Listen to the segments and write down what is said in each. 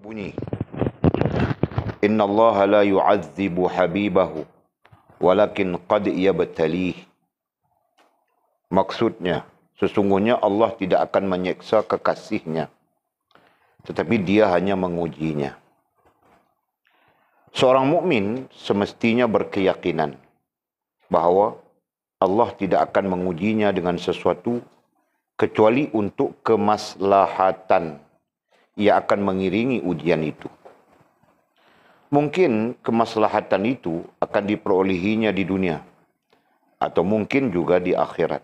Bunyi, Inna Allah la yu'adzibu habibahu walakin qad yabtalih. Maksudnya, sesungguhnya Allah tidak akan menyeksa kekasihnya, tetapi dia hanya mengujinya. Seorang mukmin semestinya berkeyakinan bahawa Allah tidak akan mengujinya dengan sesuatu kecuali untuk kemaslahatan. Ia akan mengiringi ujian itu. Mungkin kemaslahatan itu akan diperolehinya di dunia, atau mungkin juga di akhirat.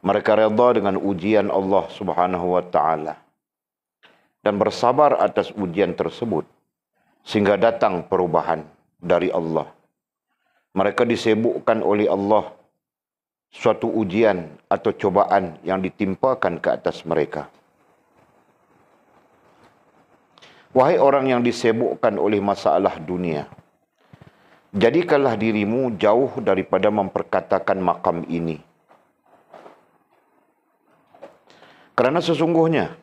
Mereka redha dengan ujian Allah Subhanahu wa Ta'ala dan bersabar atas ujian tersebut sehingga datang perubahan dari Allah. Mereka disibukkan oleh Allah suatu ujian atau cobaan yang ditimpakan ke atas mereka. Wahai orang yang disibukkan oleh masalah dunia, jadikanlah dirimu jauh daripada memperkatakan makam ini. Kerana sesungguhnya,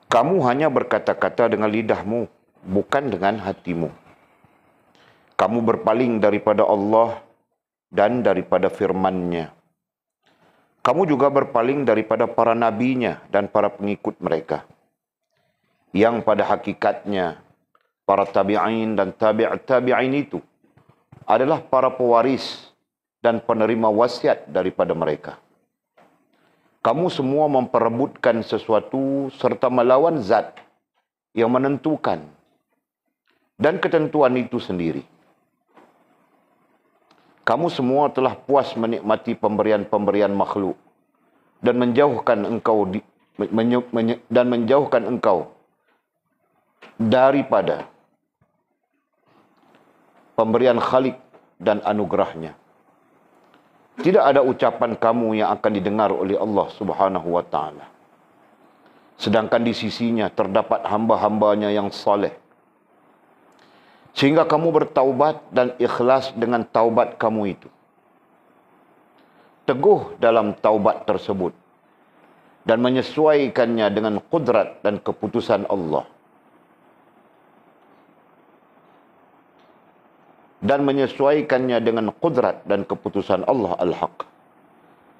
kamu hanya berkata-kata dengan lidahmu, bukan dengan hatimu. Kamu berpaling daripada Allah dan daripada firman-Nya. Kamu juga berpaling daripada para nabinya dan para pengikut mereka, yang pada hakikatnya para tabi'in dan tabi'in itu adalah para pewaris dan penerima wasiat daripada mereka. Kamu semua memperebutkan sesuatu serta melawan zat yang menentukan dan ketentuan itu sendiri. Kamu semua telah puas menikmati pemberian-pemberian makhluk dan menjauhkan engkau daripada pemberian Khalik dan anugerahnya. Tidak ada ucapan kamu yang akan didengar oleh Allah Subhanahu wa Ta'ala. Sedangkan di sisinya terdapat hamba-hambanya yang saleh. Sehingga kamu bertaubat dan ikhlas dengan taubat kamu itu. Teguh dalam taubat tersebut dan menyesuaikannya dengan kudrat dan keputusan Allah. Dan menyesuaikannya dengan kudrat dan keputusan Allah Al-Haq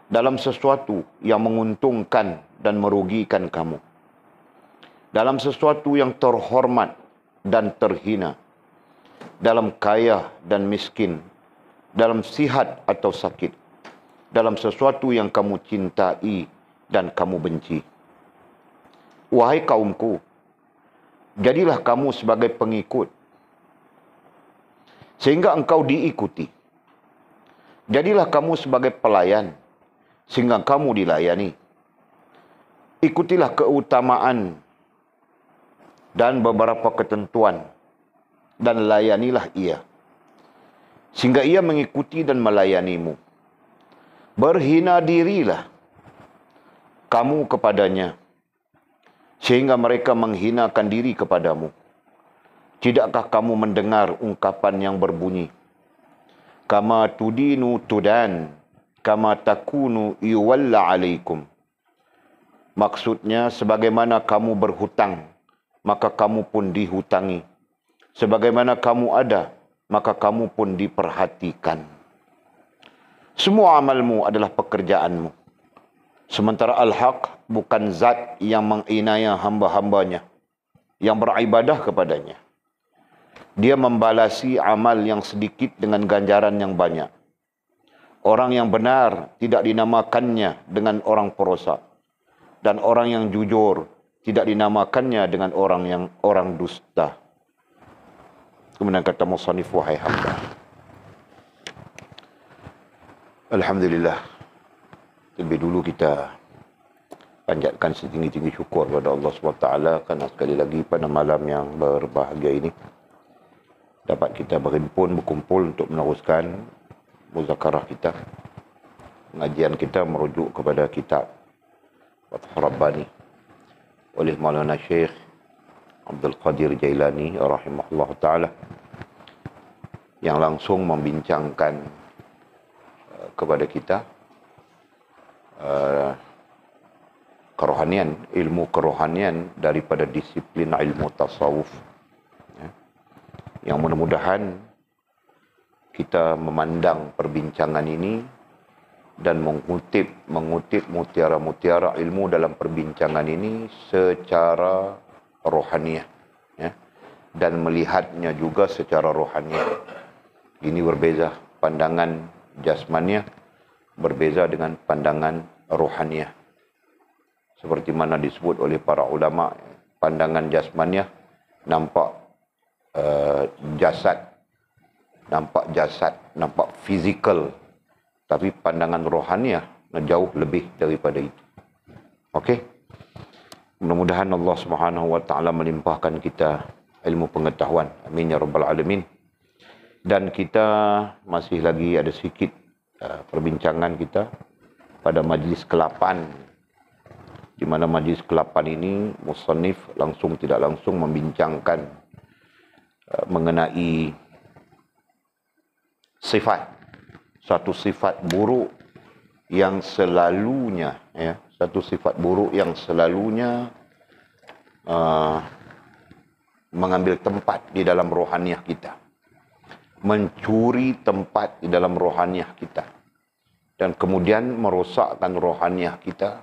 dalam sesuatu yang menguntungkan dan merugikan kamu, dalam sesuatu yang terhormat dan terhina, dalam kaya dan miskin, dalam sihat atau sakit, dalam sesuatu yang kamu cintai dan kamu benci. Wahai kaumku, jadilah kamu sebagai pengikut sehingga engkau diikuti. Jadilah kamu sebagai pelayan sehingga kamu dilayani. Ikutilah keutamaan dan beberapa ketentuan dan layanilah ia sehingga ia mengikuti dan melayanimu. Berhina dirilah kamu kepadanya sehingga mereka menghinakan diri kepadamu. Tidakkah kamu mendengar ungkapan yang berbunyi, kama tudinu tudan, kama takunu yuwalla alaikum. Maksudnya, sebagaimana kamu berhutang, maka kamu pun dihutangi. Sebagaimana kamu ada, maka kamu pun diperhatikan. Semua amalmu adalah pekerjaanmu. Sementara Al-Haq bukan zat yang menginayah hamba-hambanya, yang beribadah kepadanya. Dia membalasi amal yang sedikit dengan ganjaran yang banyak. Orang yang benar tidak dinamakannya dengan orang perosak, dan orang yang jujur tidak dinamakannya dengan orang dusta. Kemudian kata musannif, wahai hamba, alhamdulillah, lebih dulu kita panjatkan setinggi-tinggi syukur kepada Allah SWT kerana sekali lagi pada malam yang berbahagia ini dapat kita berkumpul untuk meneruskan muzakarah kita. Pengajian kita merujuk kepada kitab Fathur Rabbani oleh Maulana Syekh Abdul Qadir Jailani rahimahullah ta'ala, yang langsung membincangkan kepada kita kerohanian, ilmu kerohanian daripada disiplin ilmu tasawuf. Ya. Yang mudah-mudahan kita memandang perbincangan ini dan mengutip mutiara-mutiara ilmu dalam perbincangan ini secara rohaniah, ya, dan melihatnya juga secara rohaniah. Ini berbeza, pandangan jasmaniah berbeza dengan pandangan rohaniah. Seperti mana disebut oleh para ulama, pandangan jasmaniah nampak jasad, nampak fizikal, tapi pandangan rohaniah jauh lebih daripada itu. Okey. Mudah-mudahan Allah Subhanahu wa taala melimpahkan kita ilmu pengetahuan. Amin ya rabbal alamin. Dan kita masih lagi ada sedikit perbincangan kita pada majlis ke-8, di mana majlis ke-8 ini musannif langsung tidak langsung membincangkan mengenai sifat, satu sifat buruk yang selalunya, ya, satu sifat buruk yang selalunya mengambil tempat di dalam rohaniah kita, mencuri tempat di dalam rohaniah kita, dan kemudian merosakkan rohaniah kita,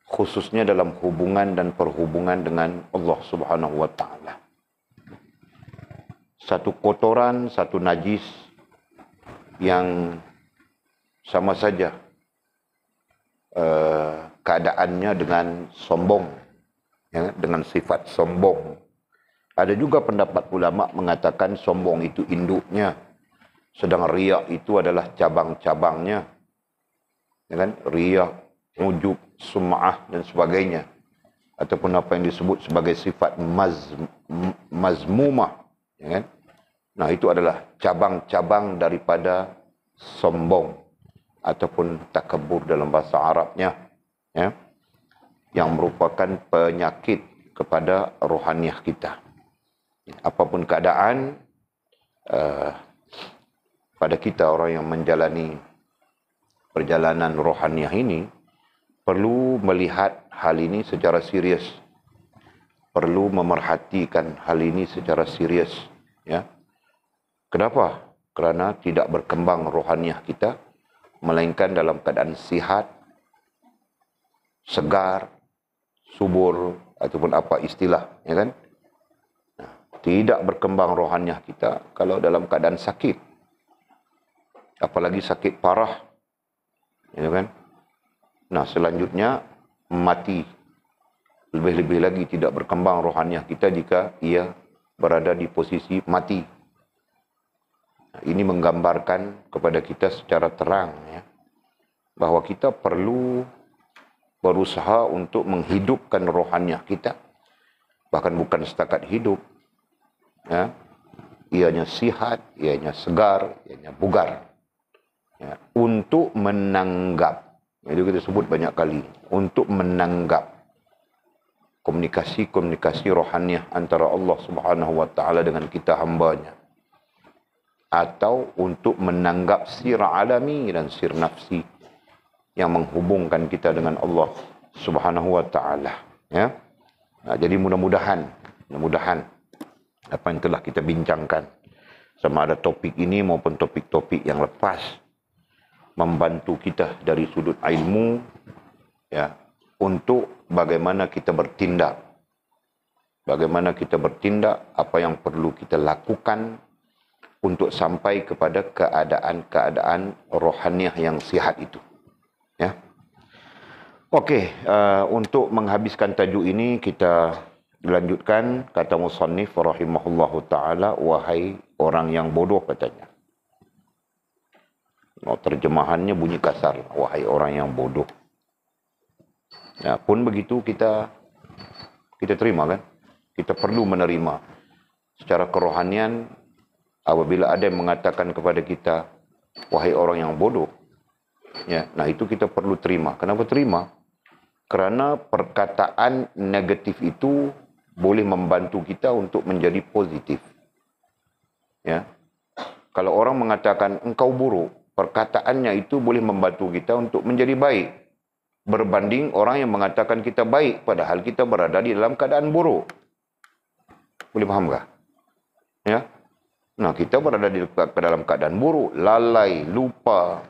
khususnya dalam hubungan dan perhubungan dengan Allah Subhanahu wa taala. Satu kotoran, satu najis yang sama saja keadaannya dengan sombong, ya, dengan sifat sombong. Ada juga pendapat ulama mengatakan sombong itu induknya, sedang riak itu adalah cabang-cabangnya, ya kan? Riak, ujub, sum'ah dan sebagainya, ataupun apa yang disebut sebagai sifat mazmumah, ya kan? Nah, itu adalah cabang-cabang daripada sombong ataupun takabur dalam bahasa Arabnya, ya, yang merupakan penyakit kepada rohaniah kita. Apapun keadaan pada kita orang yang menjalani perjalanan rohaniah ini perlu melihat hal ini secara serius, perlu memerhatikan hal ini secara serius, ya. Kenapa? Kerana tidak berkembang rohaniah kita melainkan dalam keadaan sihat, segar, subur, ataupun apa istilah, ya kan? Tidak berkembang rohaniah kita kalau dalam keadaan sakit, apalagi sakit parah, ya kan? Nah, selanjutnya mati. Lebih-lebih lagi tidak berkembang rohaniah kita jika ia berada di posisi mati. Nah, ini menggambarkan kepada kita secara terang, ya, bahawa kita perlu berusaha untuk menghidupkan rohaniah kita, bahkan bukan setakat hidup, ya, ianya sihat, ianya segar, ianya bugar, ya, untuk menanggap, itu kita sebut banyak kali, untuk menanggap komunikasi rohaniah antara Allah Subhanahu wa taala dengan kita hambanya, atau untuk menanggap sir alami dan sir nafsi yang menghubungkan kita dengan Allah Subhanahu wa taala, ya. Nah, jadi mudah-mudahan apa yang telah kita bincangkan, sama ada topik ini maupun topik-topik yang lepas, membantu kita dari sudut ilmu, ya, untuk bagaimana kita bertindak, apa yang perlu kita lakukan untuk sampai kepada keadaan-keadaan rohaniah yang sihat itu, ya. Okey, untuk menghabiskan tajuk ini kita dilanjutkan, kata musannif rahimahullahu taala, wahai orang yang bodoh, katanya. Terjemahannya bunyi kasar, wahai orang yang bodoh. Ya, pun begitu kita terima, kan? Kita perlu menerima secara kerohanian apabila ada yang mengatakan kepada kita, wahai orang yang bodoh. Ya, nah itu kita perlu terima. Kenapa terima? Kerana perkataan negatif itu boleh membantu kita untuk menjadi positif. Ya. Kalau orang mengatakan engkau buruk, perkataannya itu boleh membantu kita untuk menjadi baik. berbanding orang yang mengatakan kita baik padahal kita berada di dalam keadaan buruk. Boleh faham tak? Ya. Nah, kita berada di dalam keadaan buruk, lalai, lupa,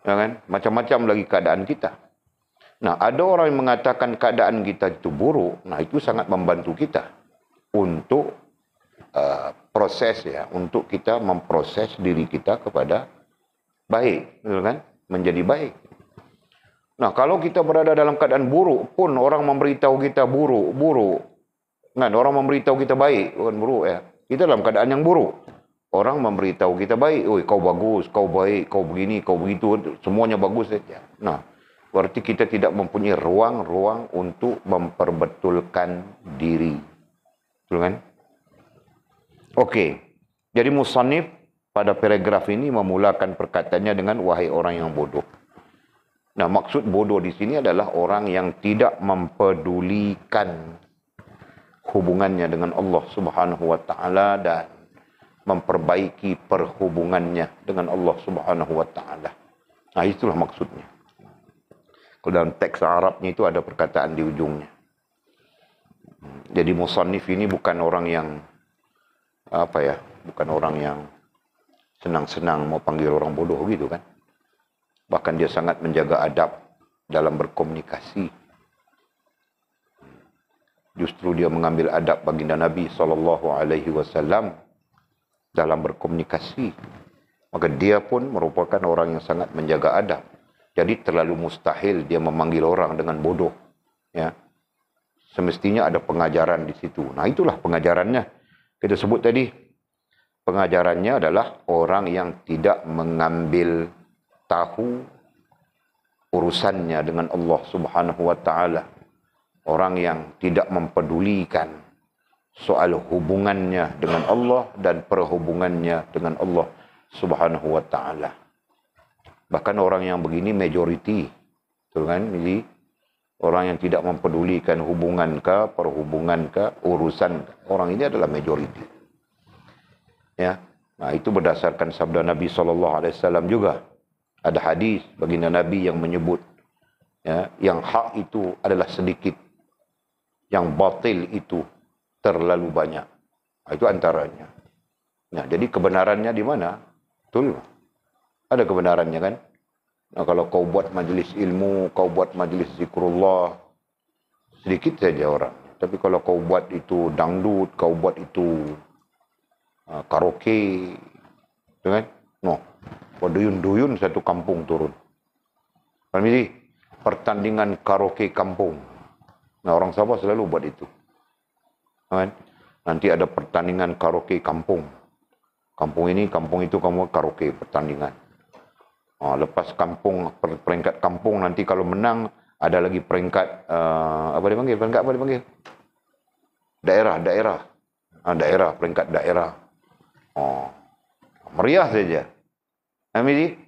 ya kan? Macam-macam lagi keadaan kita. Nah, ada orang yang mengatakan keadaan kita itu buruk, nah itu sangat membantu kita untuk proses ya, untuk kita memproses diri kita kepada baik, betul kan? Menjadi baik. Nah, kalau kita berada dalam keadaan buruk pun orang memberitahu kita buruk. Kan, orang memberitahu kita baik, bukan buruk ya. Kita dalam keadaan yang buruk. Orang memberitahu kita baik, "Oi, kau bagus, kau baik, kau begini, kau begitu, semuanya bagus saja." Nah, berarti kita tidak mempunyai ruang untuk memperbetulkan diri. Betul kan? Okey. Jadi musannif pada paragraf ini memulakan perkataannya dengan wahai orang yang bodoh. Nah, maksud bodoh di sini adalah orang yang tidak mempedulikan hubungannya dengan Allah Subhanahu wa taala dan memperbaiki perhubungannya dengan Allah Subhanahu wa taala. Nah, itulah maksudnya. Kalau dalam teks Arabnya itu ada perkataan di ujungnya. Jadi musannif ini bukan orang yang bukan orang yang senang-senang mau panggil orang bodoh gitu kan. Bahkan dia sangat menjaga adab dalam berkomunikasi. Justru dia mengambil adab baginda Nabi SAW dalam berkomunikasi. Maka dia pun merupakan orang yang sangat menjaga adab. Jadi terlalu mustahil dia memanggil orang dengan bodoh. Ya. Semestinya ada pengajaran di situ. Nah, itulah pengajarannya. Kita sebut tadi, pengajarannya adalah orang yang tidak mengambil tahu urusannya dengan Allah Subhanahu wa taala. Orang yang tidak mempedulikan soal hubungannya dengan Allah dan perhubungannya dengan Allah Subhanahu wa taala. Bahkan orang yang begini majority. Betul kan? Jadi orang yang tidak mempedulikan hubungan ke, perhubungan ke, urusan ke, orang ini adalah majority. Ya. Nah, itu berdasarkan sabda Nabi SAW juga. Ada hadis baginda Nabi yang menyebut ya, yang hak itu adalah sedikit. Yang batil itu terlalu banyak. Itu antaranya. Nah, jadi kebenarannya di mana? Betul. Ada kebenarannya kan? Nah, kalau kau buat majlis ilmu, kau buat majlis zikrullah, sedikit saja orang. Tapi kalau kau buat itu dangdut, kau buat itu karaoke, kan? No. Berduyun-duyun satu kampung turun. Permisi, pertandingan karaoke kampung. Nah, orang Sabah selalu buat itu. Kan? Nanti ada pertandingan karaoke kampung. Kampung ini, kampung itu, kamu karaoke pertandingan. Lepas kampung, peringkat kampung, nanti kalau menang, ada lagi peringkat, apa dipanggil? Peringkat apa dipanggil? Daerah. Daerah, peringkat daerah. Meriah saja. Amiri.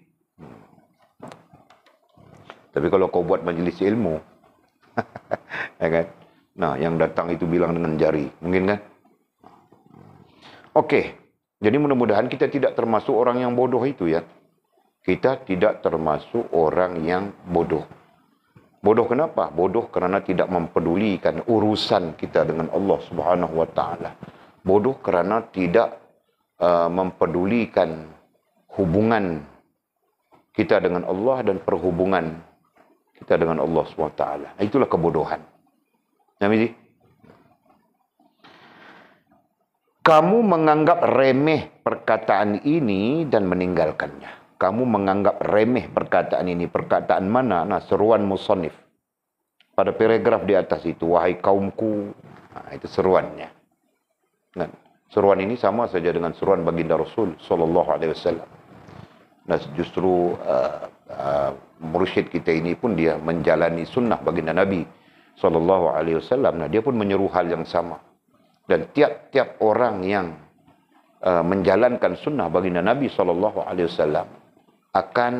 Tapi kalau kau buat majlis ilmu, ya kan? Nah, yang datang itu bilang dengan jari. Mungkin kan? Okey. Jadi mudah-mudahan kita tidak termasuk orang yang bodoh itu ya. Kita tidak termasuk orang yang bodoh. Bodoh kenapa? Bodoh kerana tidak mempedulikan urusan kita dengan Allah Subhanahu wa taala. Bodoh kerana tidak mempedulikan hubungan kita dengan Allah dan perhubungan kita dengan Allah Subhanahu wa taala. Itulah kebodohan. Namanya, kamu menganggap remeh perkataan ini dan meninggalkannya. Kamu menganggap remeh perkataan ini. Perkataan mana? Nah, seruan musannif. Pada paragraf di atas itu, wahai kaumku. Nah, itu seruannya. Nah, seruan ini sama saja dengan seruan baginda Rasul SAW. Nah, justru mursyid kita ini pun dia menjalani sunnah baginda Nabi SAW. Nah, dia pun menyeru hal yang sama. Dan tiap-tiap orang yang menjalankan sunnah baginda Nabi SAW akan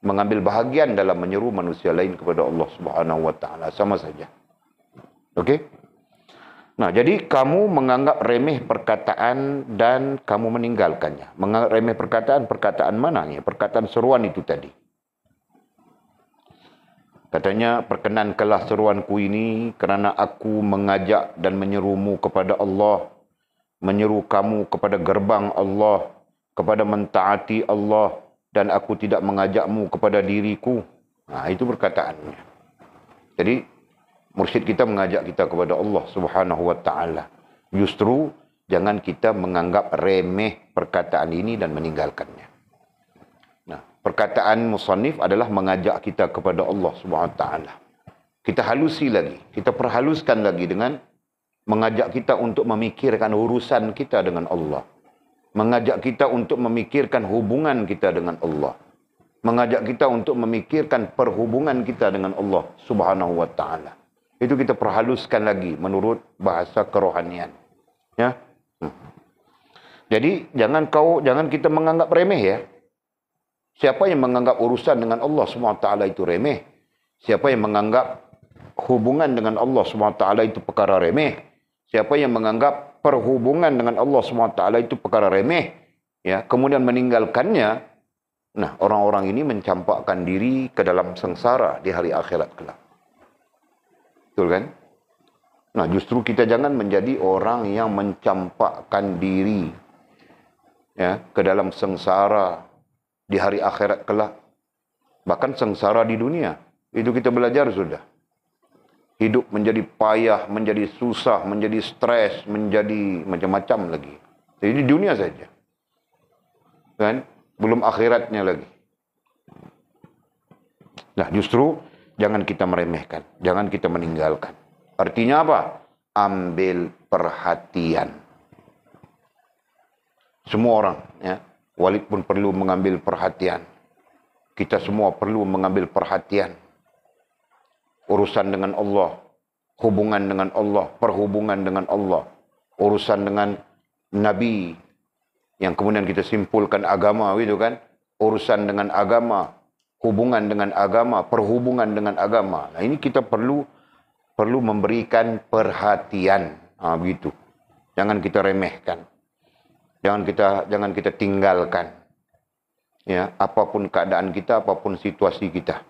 mengambil bahagian dalam menyeru manusia lain kepada Allah Subhanahu wa taala, sama saja. Okey? Nah, jadi kamu menganggap remeh perkataan dan kamu meninggalkannya. Menganggap remeh perkataan mana? Perkataan seruan itu tadi. Katanya, perkenankanlah seruanku ini kerana aku mengajak dan menyerumu kepada Allah, menyeru kamu kepada gerbang Allah, kepada mentaati Allah, dan aku tidak mengajakmu kepada diriku. Itu perkataannya. Jadi, mursyid kita mengajak kita kepada Allah Subhanahu wa taala. Justru jangan kita menganggap remeh perkataan ini dan meninggalkannya. Perkataan musannif adalah mengajak kita kepada Allah Subhanahu wa taala. Kita halusi lagi, kita perhaluskan lagi dengan mengajak kita untuk memikirkan urusan kita dengan Allah. Mengajak kita untuk memikirkan hubungan kita dengan Allah. Mengajak kita untuk memikirkan perhubungan kita dengan Allah Subhanahu wa taala. Itu kita perhaluskan lagi menurut bahasa kerohanian. Ya. Jadi jangan kita menganggap remeh ya. Siapa yang menganggap urusan dengan Allah SWT itu remeh? Siapa yang menganggap hubungan dengan Allah SWT itu perkara remeh? Siapa yang menganggap perhubungan dengan Allah SWT itu perkara remeh? Ya, kemudian meninggalkannya. Nah, orang-orang ini mencampakkan diri ke dalam sengsara di hari akhirat kelak. Betul kan? Nah, justru kita jangan menjadi orang yang mencampakkan diri ya, ke dalam sengsara di hari akhirat kelak. Bahkan sengsara di dunia. Itu kita belajar sudah. Hidup menjadi payah, menjadi susah, menjadi stres, menjadi macam-macam lagi. Jadi di dunia saja. Kan? Belum akhiratnya lagi. Nah, justru jangan kita meremehkan. Jangan kita meninggalkan. Artinya apa? Ambil perhatian. Semua orang, ya. Walid pun perlu mengambil perhatian. Kita semua perlu mengambil perhatian. Urusan dengan Allah, hubungan dengan Allah, perhubungan dengan Allah, urusan dengan Nabi, yang kemudian kita simpulkan agama, gitu kan? Urusan dengan agama, hubungan dengan agama, perhubungan dengan agama. Nah, ini kita perlu memberikan perhatian, begitu. Jangan kita remehkan. Jangan kita tinggalkan. Ya, apapun keadaan kita, apapun situasi kita.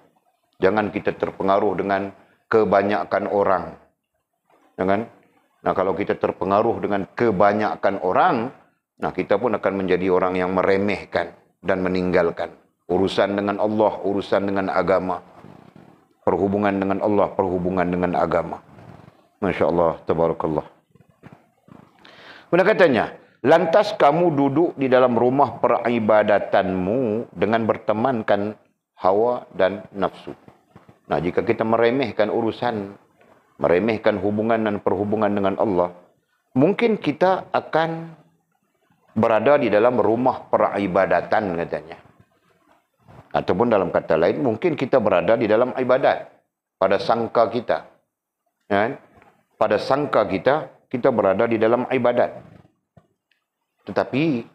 Jangan kita terpengaruh dengan kebanyakan orang. Jangan. Nah, kalau kita terpengaruh dengan kebanyakan orang, nah kita pun akan menjadi orang yang meremehkan dan meninggalkan urusan dengan Allah, urusan dengan agama, perhubungan dengan Allah, perhubungan dengan agama. Masya Allah, tabarakallah. Kemudian katanya, lantas kamu duduk di dalam rumah peribadatanmu dengan bertemankan hawa dan nafsu. Nah, jika kita meremehkan urusan, meremehkan hubungan dan perhubungan dengan Allah, mungkin kita akan berada di dalam rumah peribadatan katanya. Ataupun dalam kata lain, mungkin kita berada di dalam ibadat. Pada sangka kita. Ya, pada sangka kita berada di dalam ibadat. Tetapi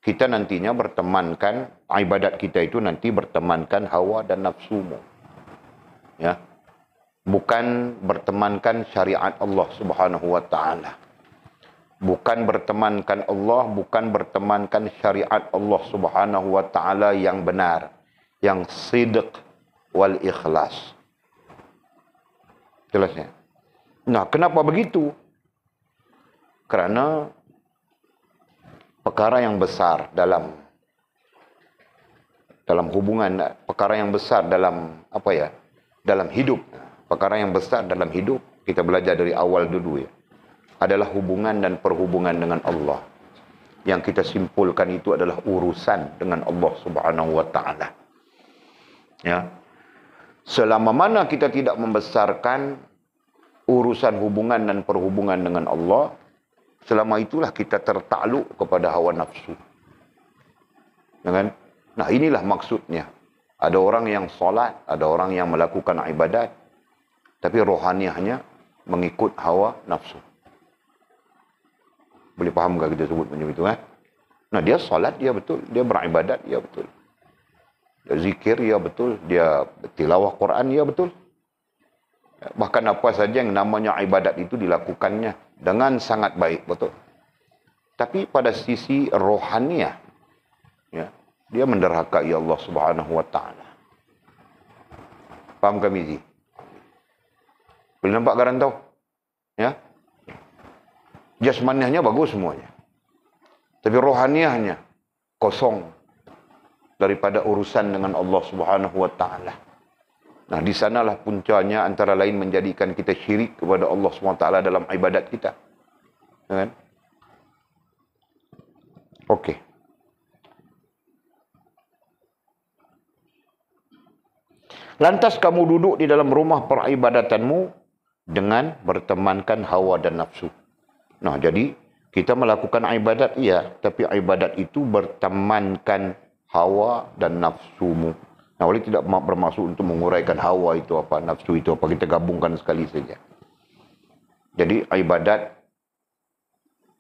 kita nantinya bertemankan, ibadat kita itu nanti bertemankan hawa dan nafsumu. Ya. Bukan bertemankan syariat Allah Subhanahu wa taala. Bukan bertemankan Allah, bukan bertemankan syariat Allah Subhanahu wa taala yang benar, yang sidq wal ikhlas. Jelasnya. Nah, kenapa begitu? Kerana perkara yang besar dalam hubungan, perkara yang besar dalam dalam hidup, perkara yang besar dalam hidup, kita belajar dari awal dulu ya, adalah hubungan dan perhubungan dengan Allah. Yang kita simpulkan itu adalah urusan dengan Allah Subhanahu wa taala. Ya. Selama mana kita tidak membesarkan urusan hubungan dan perhubungan dengan Allah, selama itulah kita tertakluk kepada hawa nafsu. Ya kan? Nah, inilah maksudnya. Ada orang yang solat, ada orang yang melakukan ibadat, tapi rohaniahnya mengikut hawa nafsu. Boleh faham tak kita sebut macam itu? Nah, dia solat, dia betul. Dia beribadat, dia betul. Dia zikir, dia betul. Dia tilawah Quran, dia betul. Bahkan apa saja yang namanya ibadat itu dilakukannya dengan sangat baik, betul. Tapi pada sisi rohaniah, ya, dia menderhakai Allah Subhanahu wa taala. Faham kami Mizi? Boleh nampak garantau? Ya. Jasmaniahnya bagus semuanya. Tapi rohaniahnya kosong daripada urusan dengan Allah Subhanahu wa taala. Nah, di sanalah puncanya antara lain menjadikan kita syirik kepada Allah Subhanahu wa taala dalam ibadat kita. Ya kan? Okey. Lantas kamu duduk di dalam rumah peribadatanmu dengan bertemankan hawa dan nafsu. Nah, jadi kita melakukan ibadat, iya, tapi ibadat itu bertemankan hawa dan nafsumu. Nah, oleh tidak bermaksud untuk menguraikan hawa itu apa, nafsu itu apa, kita gabungkan sekali saja. Jadi ibadat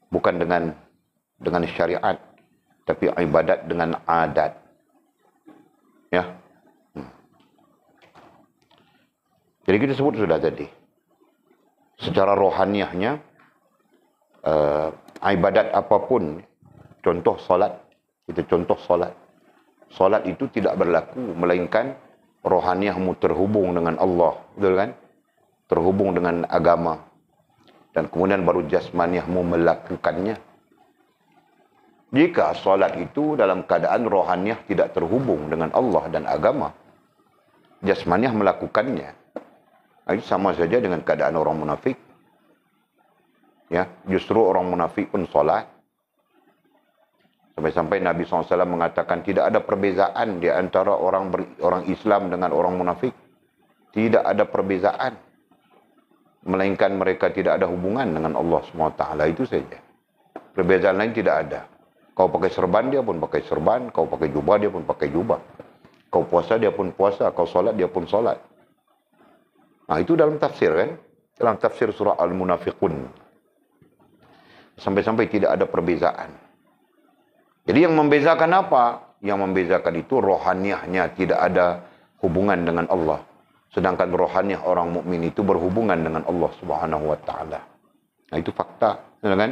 bukan dengan syariat, tapi ibadat dengan adat. Ya. Jadi kita sebut sudah tadi. Secara rohaniahnya, ibadat apapun, contoh solat, kita contoh solat. Solat itu tidak berlaku melainkan rohaniahmu terhubung dengan Allah, betul kan? Terhubung dengan agama. Dan kemudian baru jasmaniahmu melakukannya. Jika solat itu dalam keadaan rohaniah tidak terhubung dengan Allah dan agama, jasmaniah melakukannya, itu sama saja dengan keadaan orang munafik. Ya, justru orang munafik pun solat. Sampai-sampai Nabi SAW mengatakan tidak ada perbezaan di antara orang Islam dengan orang munafik. Tidak ada perbezaan. Melainkan mereka tidak ada hubungan dengan Allah SWT. Itu saja. Perbezaan lain tidak ada. Kau pakai serban, dia pun pakai serban. Kau pakai jubah, dia pun pakai jubah. Kau puasa, dia pun puasa. Kau solat, dia pun solat. Nah, itu dalam tafsir kan? Dalam tafsir surah Al-Munafiqun. Sampai-sampai tidak ada perbezaan. Jadi yang membezakan apa? Yang membezakan itu rohaniahnya tidak ada hubungan dengan Allah. Sedangkan rohaniah orang mukmin itu berhubungan dengan Allah Subhanahu wa taala. Nah, itu fakta, kan?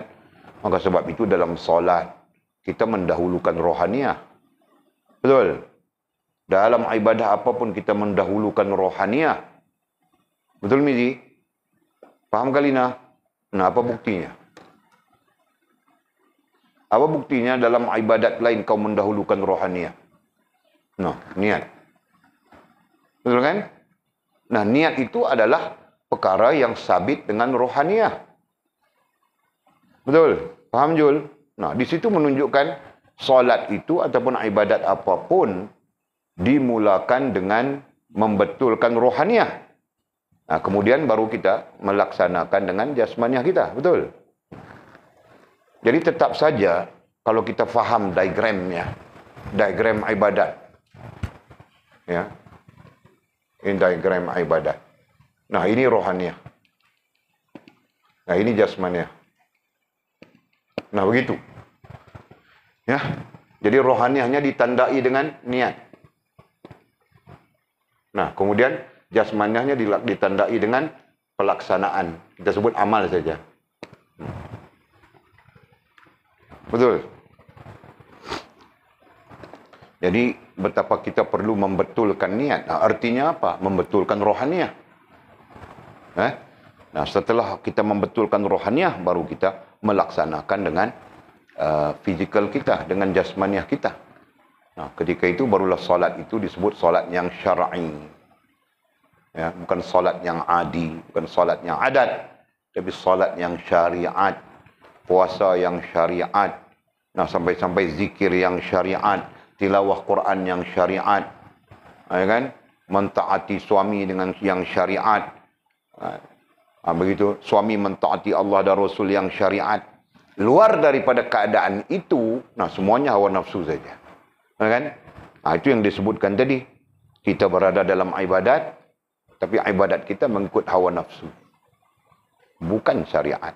Maka sebab itu dalam solat kita mendahulukan rohaniah. Betul? Dalam ibadah apapun kita mendahulukan rohaniah. Betul, Mizi? Faham Kalina? Nah, apa buktinya? Apa buktinya dalam ibadat lain kau mendahulukan rohaniah? Nah, niat. Betul kan? Nah, niat itu adalah perkara yang sabit dengan rohaniah. Betul? Faham, Jul? Nah, di situ menunjukkan solat itu ataupun ibadat apapun dimulakan dengan membetulkan rohaniah. Nah, kemudian baru kita melaksanakan dengan jasmaniah kita. Betul? Jadi tetap saja kalau kita faham diagramnya, diagram ibadat. Ya. Ini diagram ibadat. Nah, ini rohaniah. Nah, ini jasmaniah. Nah, begitu. Ya. Jadi rohaniahnya ditandai dengan niat. Nah, kemudian jasmaniahnya ditandai dengan pelaksanaan. Kita sebut amal saja. Betul. Jadi betapa kita perlu membetulkan niat. Nah, artinya apa? Membetulkan rohaniah. Nah, setelah kita membetulkan rohaniah, baru kita melaksanakan dengan fizikal kita, dengan jasmaniah kita. Nah, ketika itu barulah solat itu disebut solat yang syar'i. Ya, bukan solat yang adi, bukan solat yang adat, tapi solat yang syariat. Puasa yang syariat. Nah, sampai-sampai zikir yang syariat. Tilawah Quran yang syariat. Ya kan? Mentaati suami dengan yang syariat. Begitu. Suami mentaati Allah dan Rasul yang syariat. Luar daripada keadaan itu, nah semuanya hawa nafsu saja. Ya kan? Nah, itu yang disebutkan tadi. Kita berada dalam ibadat, tapi ibadat kita mengikut hawa nafsu. Bukan syariat.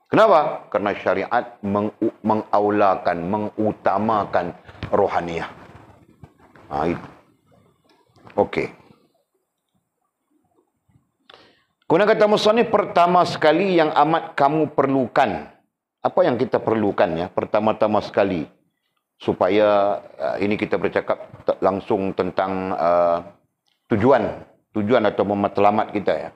Kenapa? Karena syariat mengaulakan, mengutamakan rohaniah. Nah, itu. Okey. Kemudian kata musannif, pertama sekali yang amat kamu perlukan. Apa yang kita perlukan ya? Pertama-tama sekali. Supaya ini kita bercakap langsung tentang tujuan atau matlamat kita ya.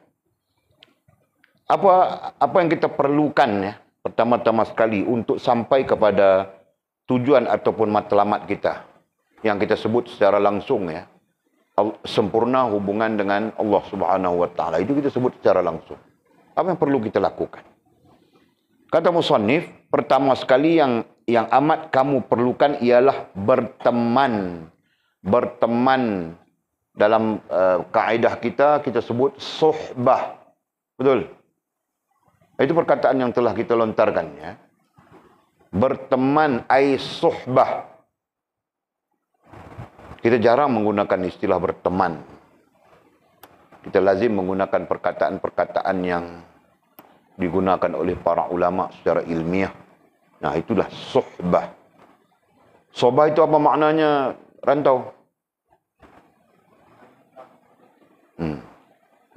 Apa yang kita perlukan ya, pertama-tama sekali untuk sampai kepada tujuan ataupun matlamat kita yang kita sebut secara langsung ya, sempurna hubungan dengan Allah Subhanahu wa taala, itu kita sebut secara langsung. Apa yang perlu kita lakukan? Kata musannif, pertama sekali yang amat kamu perlukan ialah berteman. Berteman dalam kaedah kita sebut suhbah. Betul? Itu perkataan yang telah kita lontarkan ya. Berteman ay suhbah. Kita jarang menggunakan istilah berteman. Kita lazim menggunakan perkataan-perkataan yang digunakan oleh para ulama secara ilmiah. Nah, itulah suhbah. Suhbah itu apa maknanya, Rantau?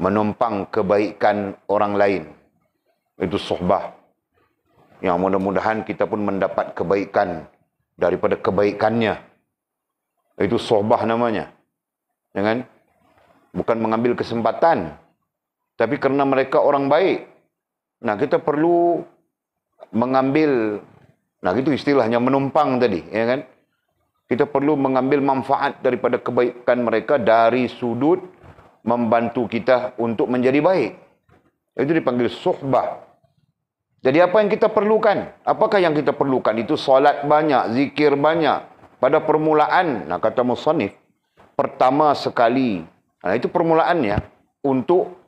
Menumpang kebaikan orang lain. Itu suhbah. Yang mudah-mudahan kita pun mendapat kebaikan daripada kebaikannya. Itu suhbah namanya. Ya kan? Bukan mengambil kesempatan. Tapi kerana mereka orang baik. Nah, kita perlu mengambil, nah itu istilahnya menumpang tadi, ya kan? Kita perlu mengambil manfaat daripada kebaikan mereka dari sudut membantu kita untuk menjadi baik. Itu dipanggil suhbah. Jadi apa yang kita perlukan? Apakah yang kita perlukan? Itu solat banyak, zikir banyak. Pada permulaan, nah kata musannif, pertama sekali, nah itu permulaannya untuk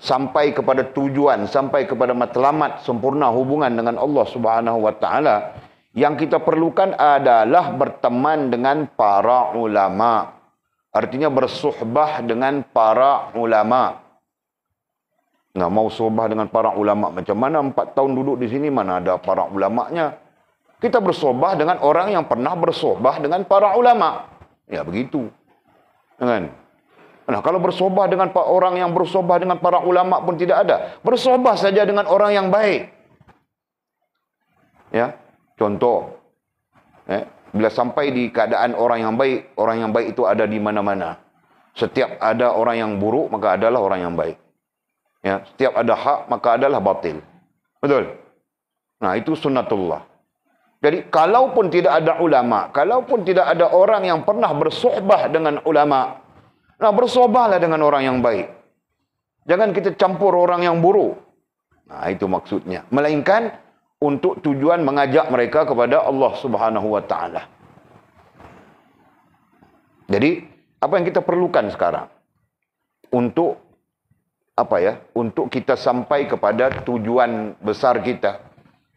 sampai kepada tujuan, sampai kepada matlamat sempurna hubungan dengan Allah Subhanahu wa taala, yang kita perlukan adalah berteman dengan para ulama. Artinya bersuhbah dengan para ulama. Nggak mau suhbah dengan para ulama. Macam mana 4 tahun duduk di sini, mana ada para ulamanya? Kita bersuhbah dengan orang yang pernah bersuhbah dengan para ulama. Ya begitu. Kan? Nah, kalau bersohbah dengan orang yang bersohbah dengan para ulama pun tidak ada. Bersohbah saja dengan orang yang baik. Ya, contoh. Bila sampai di keadaan orang yang baik itu ada di mana-mana. Setiap ada orang yang buruk, maka adalah orang yang baik. Ya, setiap ada hak, maka adalah batil. Betul? Nah, itu sunnatullah. Jadi, kalaupun tidak ada ulama, kalaupun tidak ada orang yang pernah bersohbah dengan ulama, nah, bersohbahlah dengan orang yang baik. Jangan kita campur orang yang buruk. Nah, itu maksudnya. Melainkan untuk tujuan mengajak mereka kepada Allah Subhanahu wa taala. Jadi, apa yang kita perlukan sekarang? Untuk apa ya? Untuk kita sampai kepada tujuan besar kita,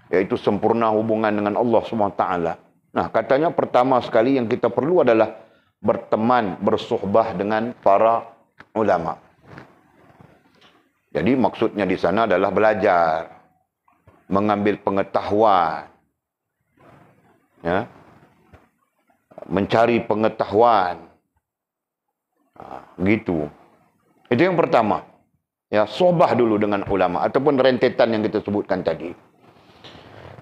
yaitu sempurna hubungan dengan Allah Subhanahu wa taala. Nah, katanya pertama sekali yang kita perlu adalah berteman, bersuhbah dengan para ulama. Jadi maksudnya di sana adalah belajar, mengambil pengetahuan, ya, mencari pengetahuan, gitu. Itu yang pertama. Ya, suhbah dulu dengan ulama ataupun rentetan yang kita sebutkan tadi.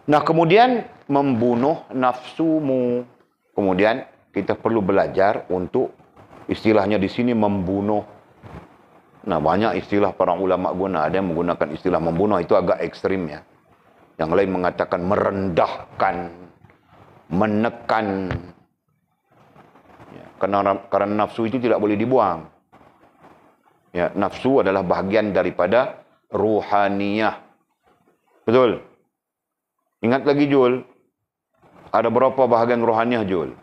Nah, kemudian membunuh nafsumu. Kemudian kita perlu belajar untuk istilahnya di sini membunuh. Nah, banyak istilah para ulama guna. Ada yang menggunakan istilah membunuh, itu agak ekstrim ya. Yang lain mengatakan merendahkan, menekan. Ya, karena nafsu itu tidak boleh dibuang. Ya, nafsu adalah bahagian daripada ruhaniyah. Betul? Ingat lagi Jul, ada berapa bahagian ruhaniyah Jul?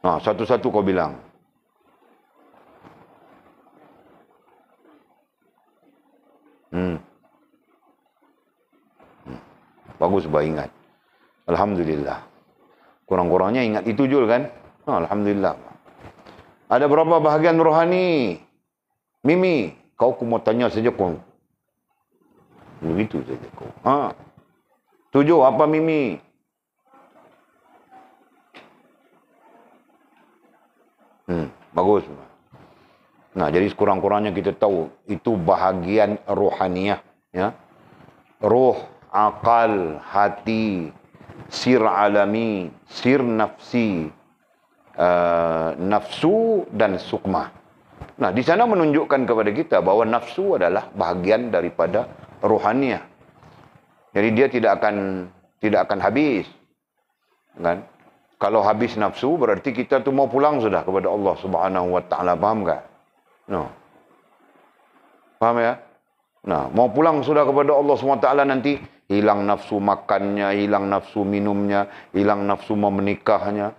Nah, satu-satu kau bilang. Bagus, bah ingat. Alhamdulillah. Kurang-kurangnya ingat itu Jul kan? Oh, Alhamdulillah. Ada berapa bahagian rohani? Mimi, kau mau tanya saja kau. Begitu saja kau. 7, apa Mimi? Bagus. Nah, jadi sekurang-kurangnya kita tahu itu bahagian rohaniyah, ya. Ruh, akal, hati, sir alami, sir nafsi. nafsu dan sukma. Nah, di sana menunjukkan kepada kita bahawa nafsu adalah bahagian daripada ruhaniyah. Jadi dia tidak akan habis. Kan? Kalau habis nafsu berarti kita tu mau pulang sudah kepada Allah Subhanahu wa taala, faham tak? No. Faham ya? Nah, mau pulang sudah kepada Allah Subhanahu wa taala, nanti hilang nafsu makannya, hilang nafsu minumnya, hilang nafsu mau menikahnya.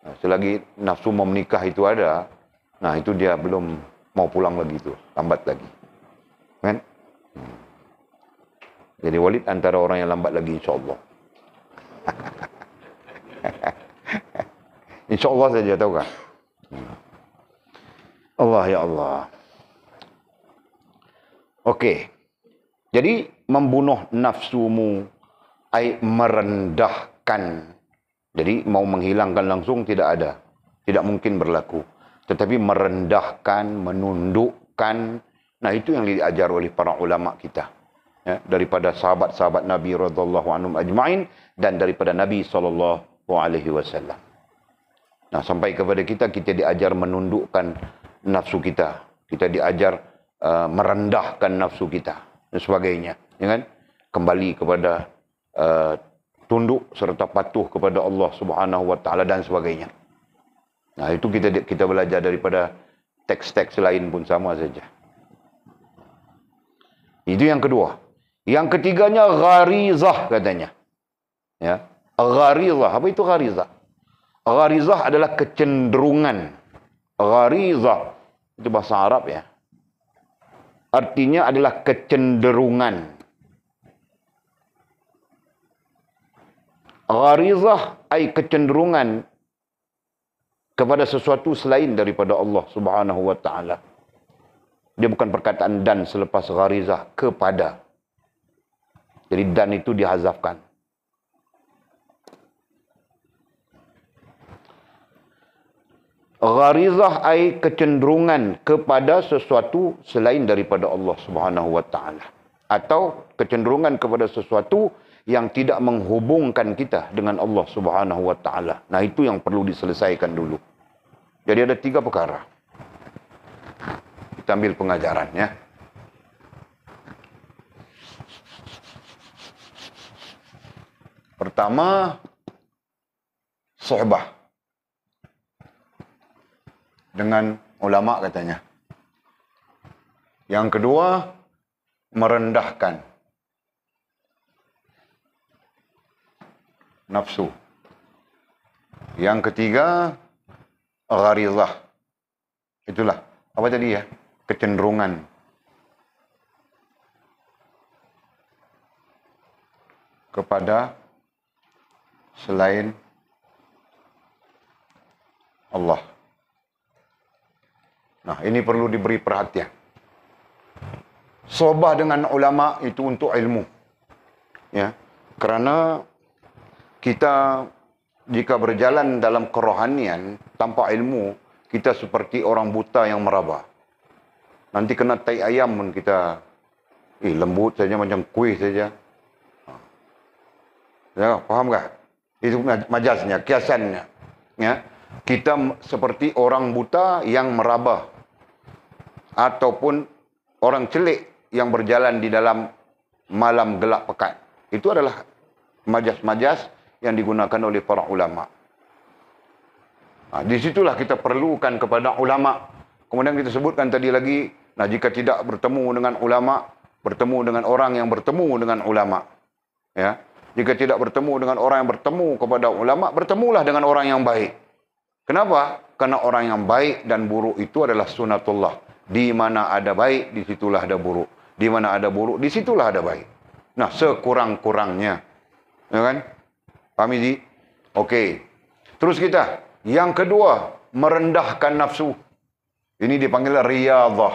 Nah, selagi nafsu mau menikah itu ada, nah itu dia belum mau pulang lagi tu, lambat lagi. Kan? Jadi Walid antara orang yang lambat lagi, insya-Allah. InsyaAllah saja, tahu kan? Allah ya Allah. Okey. Jadi membunuh nafsumu ai merendahkan. Jadi mau menghilangkan langsung tidak ada. Tidak mungkin berlaku. Tetapi merendahkan, menundukkan. Nah, itu yang diajar oleh para ulama kita. Ya, daripada sahabat-sahabat Nabi radhiyallahu anhum ajma'in dan daripada Nabi SAW. Nah, sampai kepada kita diajar menundukkan nafsu kita. Kita diajar merendahkan nafsu kita dan sebagainya. Ya kan? Kembali kepada tunduk serta patuh kepada Allah Subhanahu wa taala dan sebagainya. Nah, itu kita belajar daripada teks-teks lain pun sama saja. Itu yang kedua. Yang ketiganya gharizah katanya. Ya. Gharizah. Apa itu gharizah? Gharizah adalah kecenderungan. Gharizah itu bahasa Arab ya. Artinya adalah kecenderungan. Gharizah ai kecenderungan kepada sesuatu selain daripada Allah Subhanahu wa taala. Dia bukan perkataan dan selepas gharizah, kepada. Jadi dan itu dihazafkan. Gharizah ai kecenderungan kepada sesuatu selain daripada Allah Subhanahu wa taala, atau kecenderungan kepada sesuatu yang tidak menghubungkan kita dengan Allah Subhanahu wa taala. Nah, itu yang perlu diselesaikan dulu. Jadi ada 3 perkara. Kita ambil pengajarannya. Pertama, suhbah dengan ulama katanya. Yang kedua, merendahkan nafsu. Yang ketiga, gharizah. Itulah. Apa tadi ya? Kecenderungan. Kepada selain Allah. Nah, ini perlu diberi perhatian. Sohbah dengan ulama itu untuk ilmu. Ya. Kerana kita jika berjalan dalam kerohanian tanpa ilmu, kita seperti orang buta yang meraba. Nanti kena tai ayam pun kita lembut saja macam kuih saja. Ya, faham tak? Itu majaznya, kiasannya. Ya. Kita seperti orang buta yang meraba, ataupun orang celik yang berjalan di dalam malam gelap pekat. Itu adalah majaz-majaz yang digunakan oleh para ulama. Nah, di situlah kita perlukan kepada ulama. Kemudian kita sebutkan tadi lagi, nah jika tidak bertemu dengan ulama, bertemu dengan orang yang bertemu dengan ulama. Ya. Jika tidak bertemu dengan orang yang bertemu kepada ulama, bertemulah dengan orang yang baik. Kenapa? Karena orang yang baik dan buruk itu adalah sunatullah. Di mana ada baik, di situlah ada buruk. Di mana ada buruk, di situlah ada baik. Nah, sekurang-kurangnya. Ya kan? Paham ini? Okey. Terus kita. Yang kedua, merendahkan nafsu. Ini dipanggil riyadhah.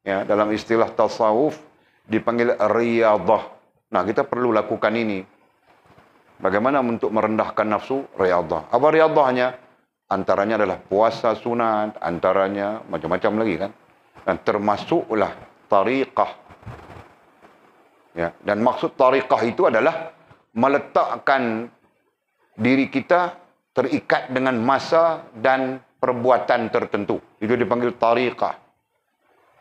Ya, dalam istilah tasawuf, dipanggil riyadhah. Nah, kita perlu lakukan ini. Bagaimana untuk merendahkan nafsu? Riyadhah. Apa riyadhahnya? Antaranya adalah puasa sunat, antaranya macam-macam lagi kan. Dan termasuklah tariqah. Ya, dan maksud tariqah itu adalah meletakkan diri kita terikat dengan masa dan perbuatan tertentu. Itu dipanggil tariqah.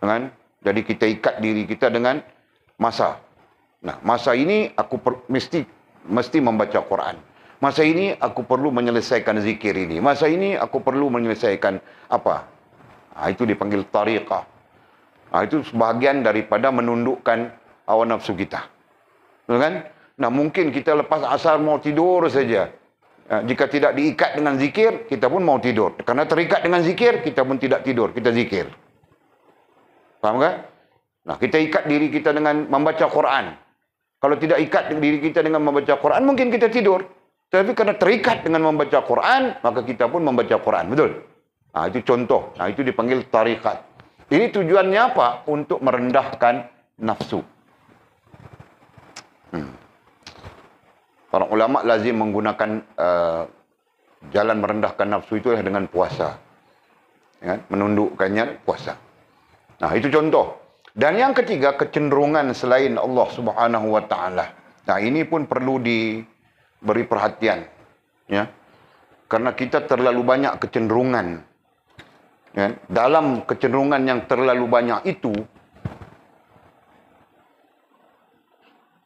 Kan? Jadi kita ikat diri kita dengan masa. Nah, masa ini aku mesti membaca Quran. Masa ini aku perlu menyelesaikan zikir ini. Masa ini aku perlu menyelesaikan apa? Itu dipanggil tariqah. Itu sebahagian daripada menundukkan hawa nafsu kita. Betul kan? Nah, mungkin kita lepas asar mau tidur saja. Jika tidak diikat dengan zikir, kita pun mau tidur. Karena terikat dengan zikir, kita pun tidak tidur. Kita zikir. Faham kan? Nah, kita ikat diri kita dengan membaca Quran. Kalau tidak ikat diri kita dengan membaca Quran, mungkin kita tidur. Tapi karena terikat dengan membaca Quran, maka kita pun membaca Quran. Betul? Itu contoh. Itu dipanggil tarikat. Ini tujuannya apa? Untuk merendahkan nafsu. Para ulama lazim menggunakan jalan merendahkan nafsu itu dengan puasa. Ya, menundukkannya puasa. Nah, itu contoh. Dan yang ketiga, kecenderungan selain Allah Subhanahu wa taala. Nah, ini pun perlu diberi perhatian, ya. Karena kita terlalu banyak kecenderungan. Ya, dalam kecenderungan yang terlalu banyak itu,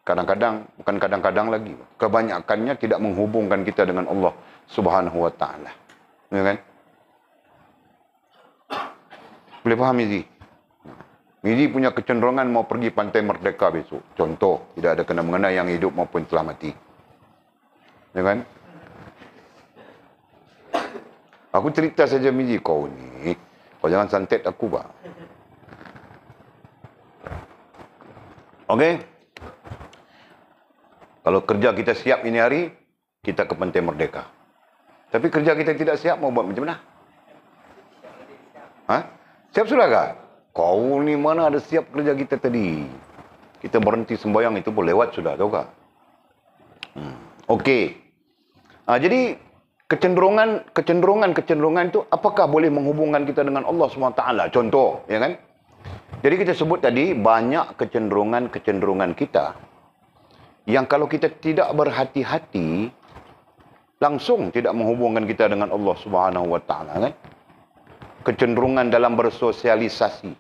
kadang-kadang, bukan kadang-kadang lagi, kebanyakannya tidak menghubungkan kita dengan Allah Subhanahu wa taala. Ya kan? Boleh faham ini? Ini punya kecenderungan mau pergi Pantai Merdeka besok. Contoh, tidak ada kena-mengena yang hidup maupun telah mati. Ya kan? Aku cerita saja Mizi, kau ni, kau jangan santet aku, Pak. Okey? Kalau kerja kita siap ini hari, kita ke Pantai Merdeka. Tapi kerja kita tidak siap, mau buat macam mana? Siap sudah kah? Kau ni mana ada siap kerja kita tadi? Kita berhenti sembahyang itu pun lewat sudah, tahu tak? Okey. Jadi kecenderungan itu apakah boleh menghubungkan kita dengan Allah SWT? Contoh, ya kan? Jadi kita sebut tadi banyak kecenderungan kita yang kalau kita tidak berhati-hati langsung tidak menghubungkan kita dengan Allah Subhanahu wa taala, kan? Kecenderungan dalam bersosialisasi.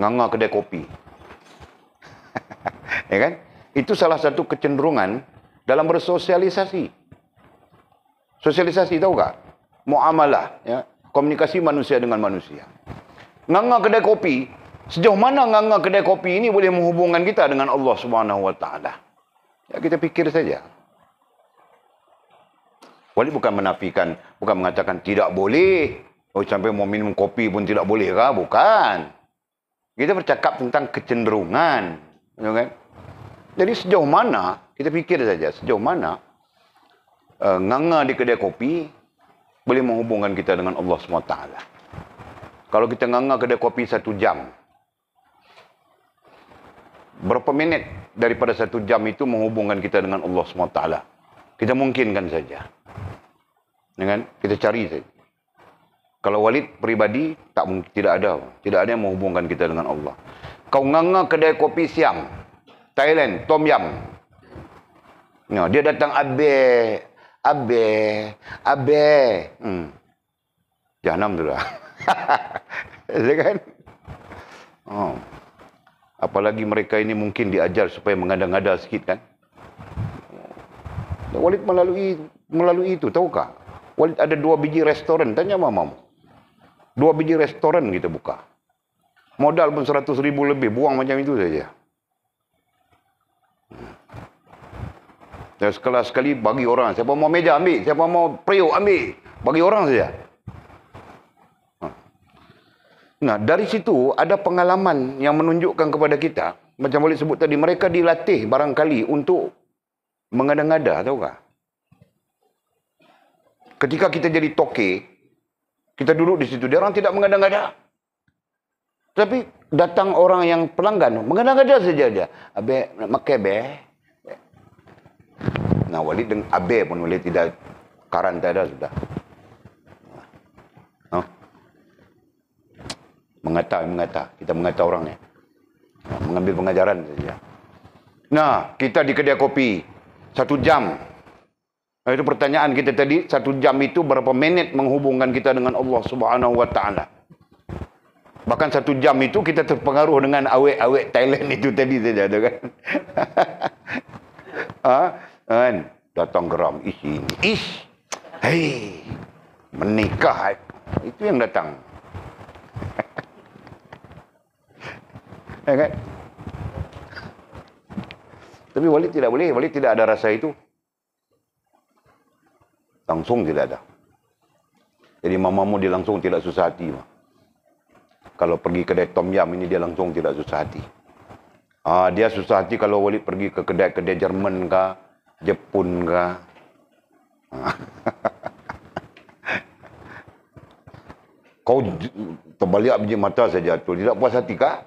Nganga kedai kopi. Ya kan? Itu salah satu kecenderungan dalam bersosialisasi. Sosialisasi tahu tak? Muamalah, ya, komunikasi manusia dengan manusia. Nganga kedai kopi, sejauh mana nganga kedai kopi ini boleh menghubungkan kita dengan Allah Subhanahu wa taala? Ya, kita pikir saja. Wali bukan menafikan, bukan mengatakan tidak boleh. Oh, sampai mau minum kopi pun tidak boleh kah? Bukan. Kita bercakap tentang kecenderungan. kan? Jadi sejauh mana, kita pikir saja, sejauh mana nganga di kedai kopi boleh menghubungkan kita dengan Allah SWT. Kalau kita nganga kedai kopi 1 jam, berapa minit daripada 1 jam itu menghubungkan kita dengan Allah SWT? Kita mungkinkan saja. Kita cari saja. Kalau Walid pribadi, tidak ada yang menghubungkan kita dengan Allah. Kau nganga kedai kopi Siam, Thailand, Tom Yam. Dia datang abe. Jahanam tu lah. Kan? Apalagi mereka ini mungkin diajar supaya mengada-ngada sikit, kan? Walid melalui itu, tahukah? Walid ada 2 biji restoran, tanya mamamu. 2 biji restoran kita buka. Modal pun 100,000 lebih, buang macam itu saja. Dan sekali bagi orang, siapa mau meja ambil, siapa mau periuk ambil, bagi orang saja. Nah, dari situ ada pengalaman yang menunjukkan kepada kita, macam boleh sebut tadi, mereka dilatih barangkali untuk mengada-ngada, tahu tak? Ketika kita jadi toke, kita duduk di situ, dia orang tidak mengada-ngada. Tapi datang orang yang pelanggan, mengada-ngada saja dia. Abe, nak makan be? Nah, Walid dengan abe pun boleh tidak karan tak ada sudah. Mengata. Kita mengata orangnya. Mengambil pengajaran saja. Nah, kita di kedai kopi 1 jam. Itu pertanyaan kita tadi, 1 jam itu berapa minit menghubungkan kita dengan Allah Subhanahu Wa Taala? Bahkan 1 jam itu kita terpengaruh dengan awek-awek Thailand itu tadi saja, kan? Kan? Datang geram, ini, hei, menikah, itu yang datang. Ya kan? Tapi Walid tidak boleh, Walid tidak ada rasa itu. Langsung tidak ada. Jadi mamamu dia langsung tidak susah hati. Kalau pergi kedai Tom Yam ini dia langsung tidak susah hati. Dia susah hati kalau Walid pergi ke kedai-kedai Jerman kah, Jepun kah. Kau terbalik biji mata saja tu, tidak puas hati kah?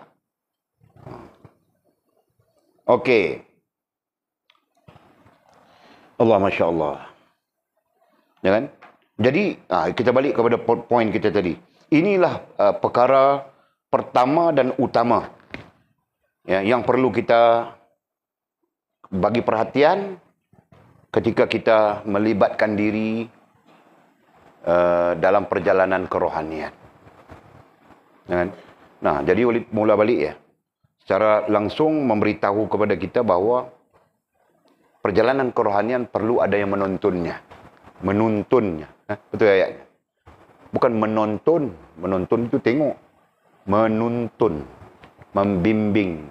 Okey. Allah, Masya Allah. Ya kan? Jadi, kita balik kepada poin kita tadi. Inilah perkara pertama dan utama, ya, yang perlu kita bagi perhatian ketika kita melibatkan diri dalam perjalanan kerohanian. Ya kan? Nah, jadi Walid mula balik ya. Secara langsung memberitahu kepada kita bahawa perjalanan kerohanian perlu ada yang menontonnya. Menuntunnya. Betul ayatnya. Bukan menonton. Menonton itu tengok. Menuntun. Membimbing.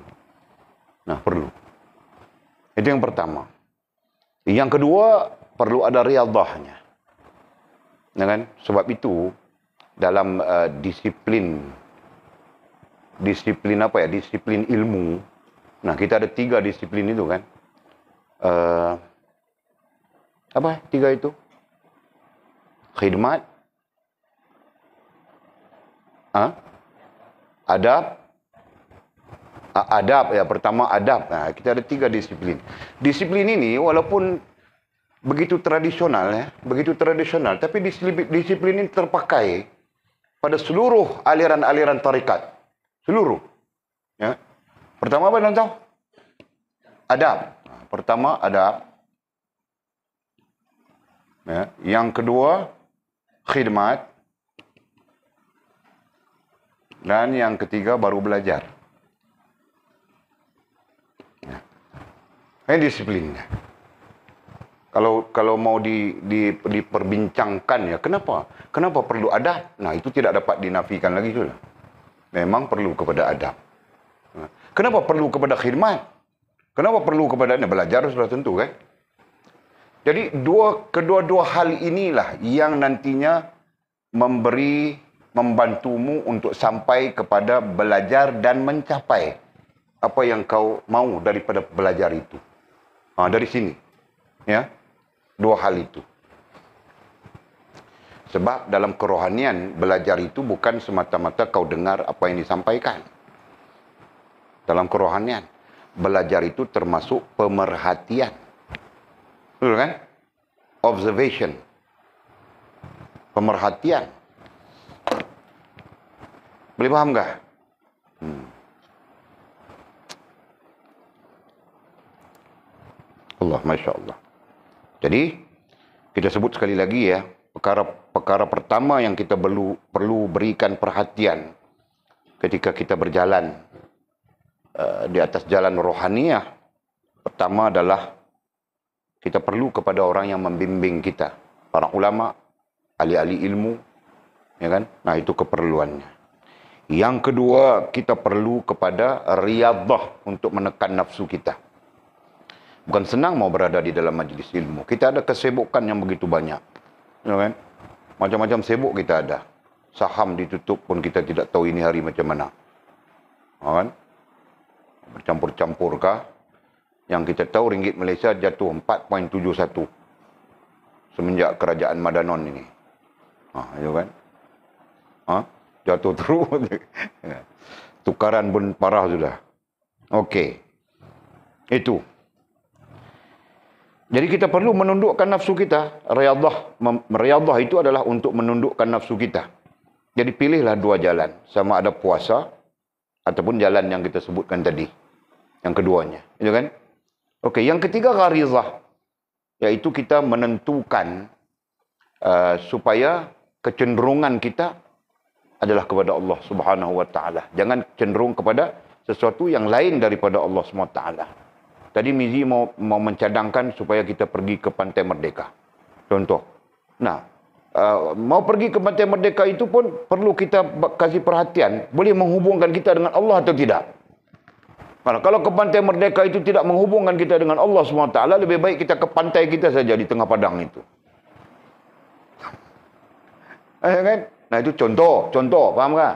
Nah, perlu. Itu yang pertama. Yang kedua, perlu ada riyadahnya. Ya kan? Sebab itu, dalam disiplin apa ya? Disiplin ilmu. Nah, kita ada 3 disiplin itu kan. Apa 3 itu? Khidmat, adab, ya, pertama adab. Nah, kita ada 3 disiplin. Disiplin ini walaupun begitu tradisional ya, tapi disiplin ini terpakai pada seluruh aliran-aliran tarikat. Seluruh. Ya. Pertama apa tuan tahu? Adab. Pertama adab. Ya. Yang kedua khidmat. Dan yang ketiga baru belajar. Ya. Ini disiplinnya. Kalau mau diperbincangkan ya, kenapa perlu adab? Nah, itu tidak dapat dinafikan lagi sudah. Memang perlu kepada adab. Kenapa perlu kepada khidmat? Kenapa perlu kepada belajar sudah tentu kan? Jadi kedua-dua hal inilah yang nantinya membantumu untuk sampai kepada belajar dan mencapai apa yang kau mau daripada belajar itu. Dari sini. Ya. 2 hal itu. Sebab dalam kerohanian, belajar itu bukan semata-mata kau dengar apa yang disampaikan. Dalam kerohanian, belajar itu termasuk pemerhatian. Betul kan? Observation. Pemerhatian. Boleh faham tak? Allah, Masya Allah. Jadi, kita sebut sekali lagi ya, perkara pertama yang kita perlu berikan perhatian ketika kita berjalan di atas jalan rohaniah. Pertama adalah kita perlu kepada orang yang membimbing kita, para ulama, ahli-ahli ilmu, ya kan? Nah, itu keperluannya. Yang kedua, kita perlu kepada riyadah untuk menekan nafsu kita. Bukan senang mau berada di dalam majlis ilmu. Kita ada kesibukan yang begitu banyak. Ya kan? Macam-macam sibuk kita ada. Saham ditutup pun kita tidak tahu ini hari macam mana. Ya kan? Bercampur-campur kah? Yang kita tahu ringgit Malaysia jatuh 4.71 semenjak kerajaan Madanon ini. Ya kan? Jatuh terus. Tukaran pun parah sudah. Okey. Itu. Jadi kita perlu menundukkan nafsu kita. Riyadhah itu adalah untuk menundukkan nafsu kita. Jadi pilihlah 2 jalan. Sama ada puasa ataupun jalan yang kita sebutkan tadi. Yang keduanya. Itu kan? Okey, yang ketiga gharizah. Iaitu kita menentukan supaya kecenderungan kita adalah kepada Allah Subhanahu wa taala. Jangan cenderung kepada sesuatu yang lain daripada Allah Subhanahu wa taala. Tadi Mizi mau mencadangkan supaya kita pergi ke Pantai Merdeka. Contoh. Nah, mau pergi ke Pantai Merdeka itu pun perlu kita kasih perhatian, boleh menghubungkan kita dengan Allah atau tidak. Kalau ke Pantai Merdeka itu tidak menghubungkan kita dengan Allah SWT, lebih baik kita ke pantai kita saja di tengah padang itu. Kan? Nah itu contoh, faham tak?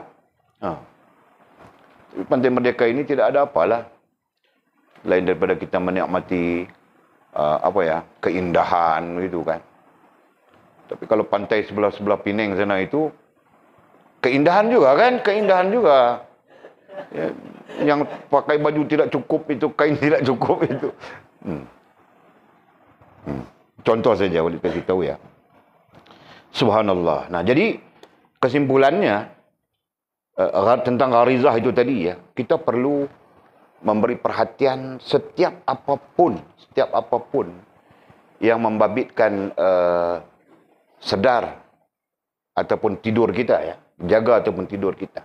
Pantai Merdeka ini tidak ada apalah. Lain daripada kita menikmati keindahan gitu kan. Tapi kalau pantai sebelah Penang sana itu keindahan juga kan, keindahan juga. Ya, yang pakai baju tidak cukup itu, kain tidak cukup itu. Contoh saja boleh kasih tahu ya. Subhanallah. Nah, jadi kesimpulannya tentang gharizah itu tadi ya, kita perlu memberi perhatian setiap apapun yang membabitkan sedar ataupun tidur kita ya, jaga ataupun tidur kita.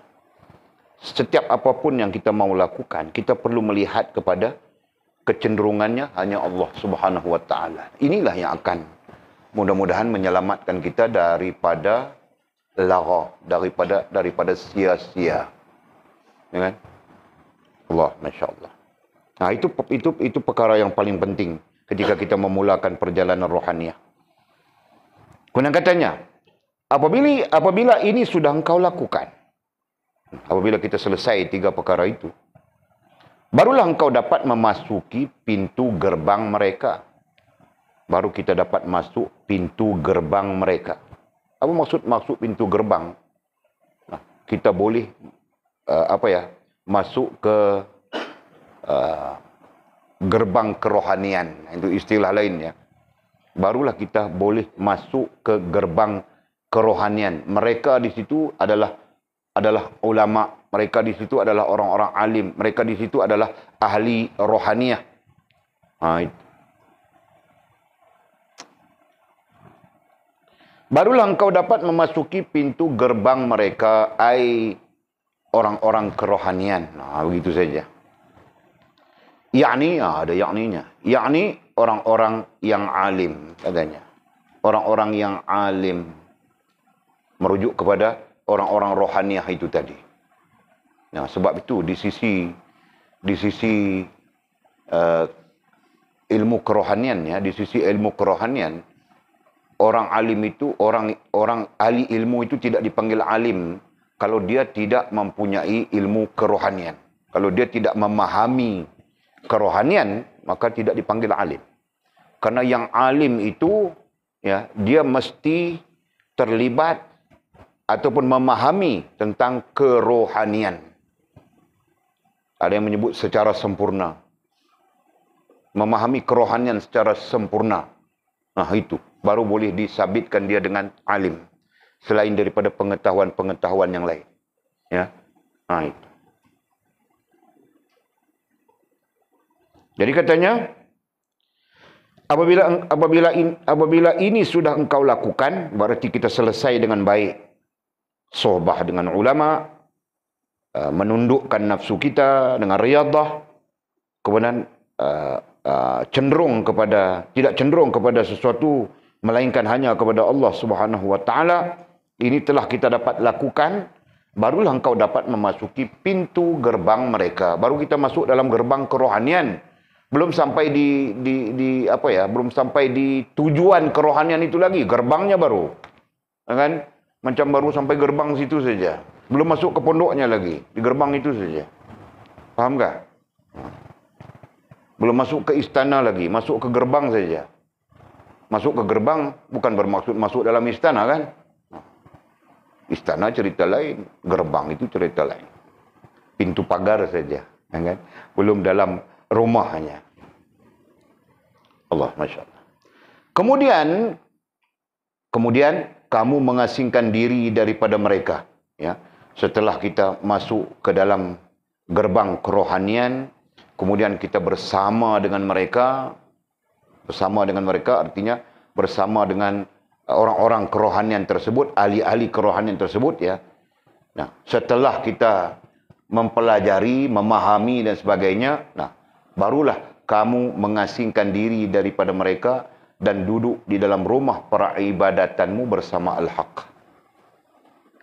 Setiap apapun yang kita mau lakukan, kita perlu melihat kepada kecenderungannya hanya Allah Subhanahu wa taala. Inilah yang akan mudah-mudahan menyelamatkan kita daripada lara, daripada sia-sia. Ya kan? Allah, masya-Allah. Nah, itu perkara yang paling penting ketika kita memulakan perjalanan rohaniah. Kemudian katanya, apabila ini sudah engkau lakukan, apabila kita selesai 3 perkara itu, barulah engkau dapat memasuki pintu gerbang mereka. Baru kita dapat masuk pintu gerbang mereka. Apa maksud pintu gerbang? Nah, kita boleh masuk ke gerbang kerohanian. Itu istilah lain ya. Barulah kita boleh masuk ke gerbang kerohanian. Mereka di situ adalah ulama, mereka di situ adalah orang-orang alim, mereka di situ adalah ahli rohaniah. Barulah engkau dapat memasuki pintu gerbang mereka, ai orang-orang kerohanian. Nah, begitu saja. Yakni, ada yakninya. Yakni orang-orang yang alim, katanya. Orang-orang yang alim. Merujuk kepada orang-orang rohaniah itu tadi. Nah, sebab itu di sisi ilmu kerohanian ya, di sisi ilmu kerohanian, orang alim itu, orang ahli ilmu itu tidak dipanggil alim kalau dia tidak mempunyai ilmu kerohanian. Kalau dia tidak memahami kerohanian, maka tidak dipanggil alim. Karena yang alim itu ya, dia mesti terlibat ataupun memahami tentang kerohanian. Ada yang menyebut secara sempurna. Memahami kerohanian secara sempurna. Nah, itu baru boleh disabitkan dia dengan alim. Selain daripada pengetahuan-pengetahuan yang lain. Ya. Nah, itu. Jadi katanya, apabila ini sudah engkau lakukan, berarti kita selesai dengan baik. Sohbah dengan ulama, menundukkan nafsu kita dengan riyadah, kemudian tidak cenderung kepada sesuatu melainkan hanya kepada Allah Subhanahu wa taala. Ini telah kita dapat lakukan, barulah engkau dapat memasuki pintu gerbang mereka. Baru kita masuk dalam gerbang kerohanian. Belum sampai belum sampai di tujuan kerohanian itu lagi, gerbangnya baru. Kan? Macam baru sampai gerbang situ saja. Belum masuk ke pondoknya lagi. Di gerbang itu saja. Faham tak? Belum masuk ke istana lagi. Masuk ke gerbang saja. Masuk ke gerbang bukan bermaksud masuk dalam istana kan? Istana cerita lain. Gerbang itu cerita lain. Pintu pagar saja. Kan? Belum dalam rumahnya. Allah, Masya Allah. Kemudian kamu mengasingkan diri daripada mereka. Ya. Setelah kita masuk ke dalam gerbang kerohanian, kemudian kita bersama dengan mereka, Bersama dengan mereka artinya bersama dengan orang-orang kerohanian tersebut, ahli-ahli kerohanian tersebut ya. Nah, setelah kita mempelajari, memahami dan sebagainya, nah, barulah kamu mengasingkan diri daripada mereka dan duduk di dalam rumah peribadatanmu bersama Al-Haq.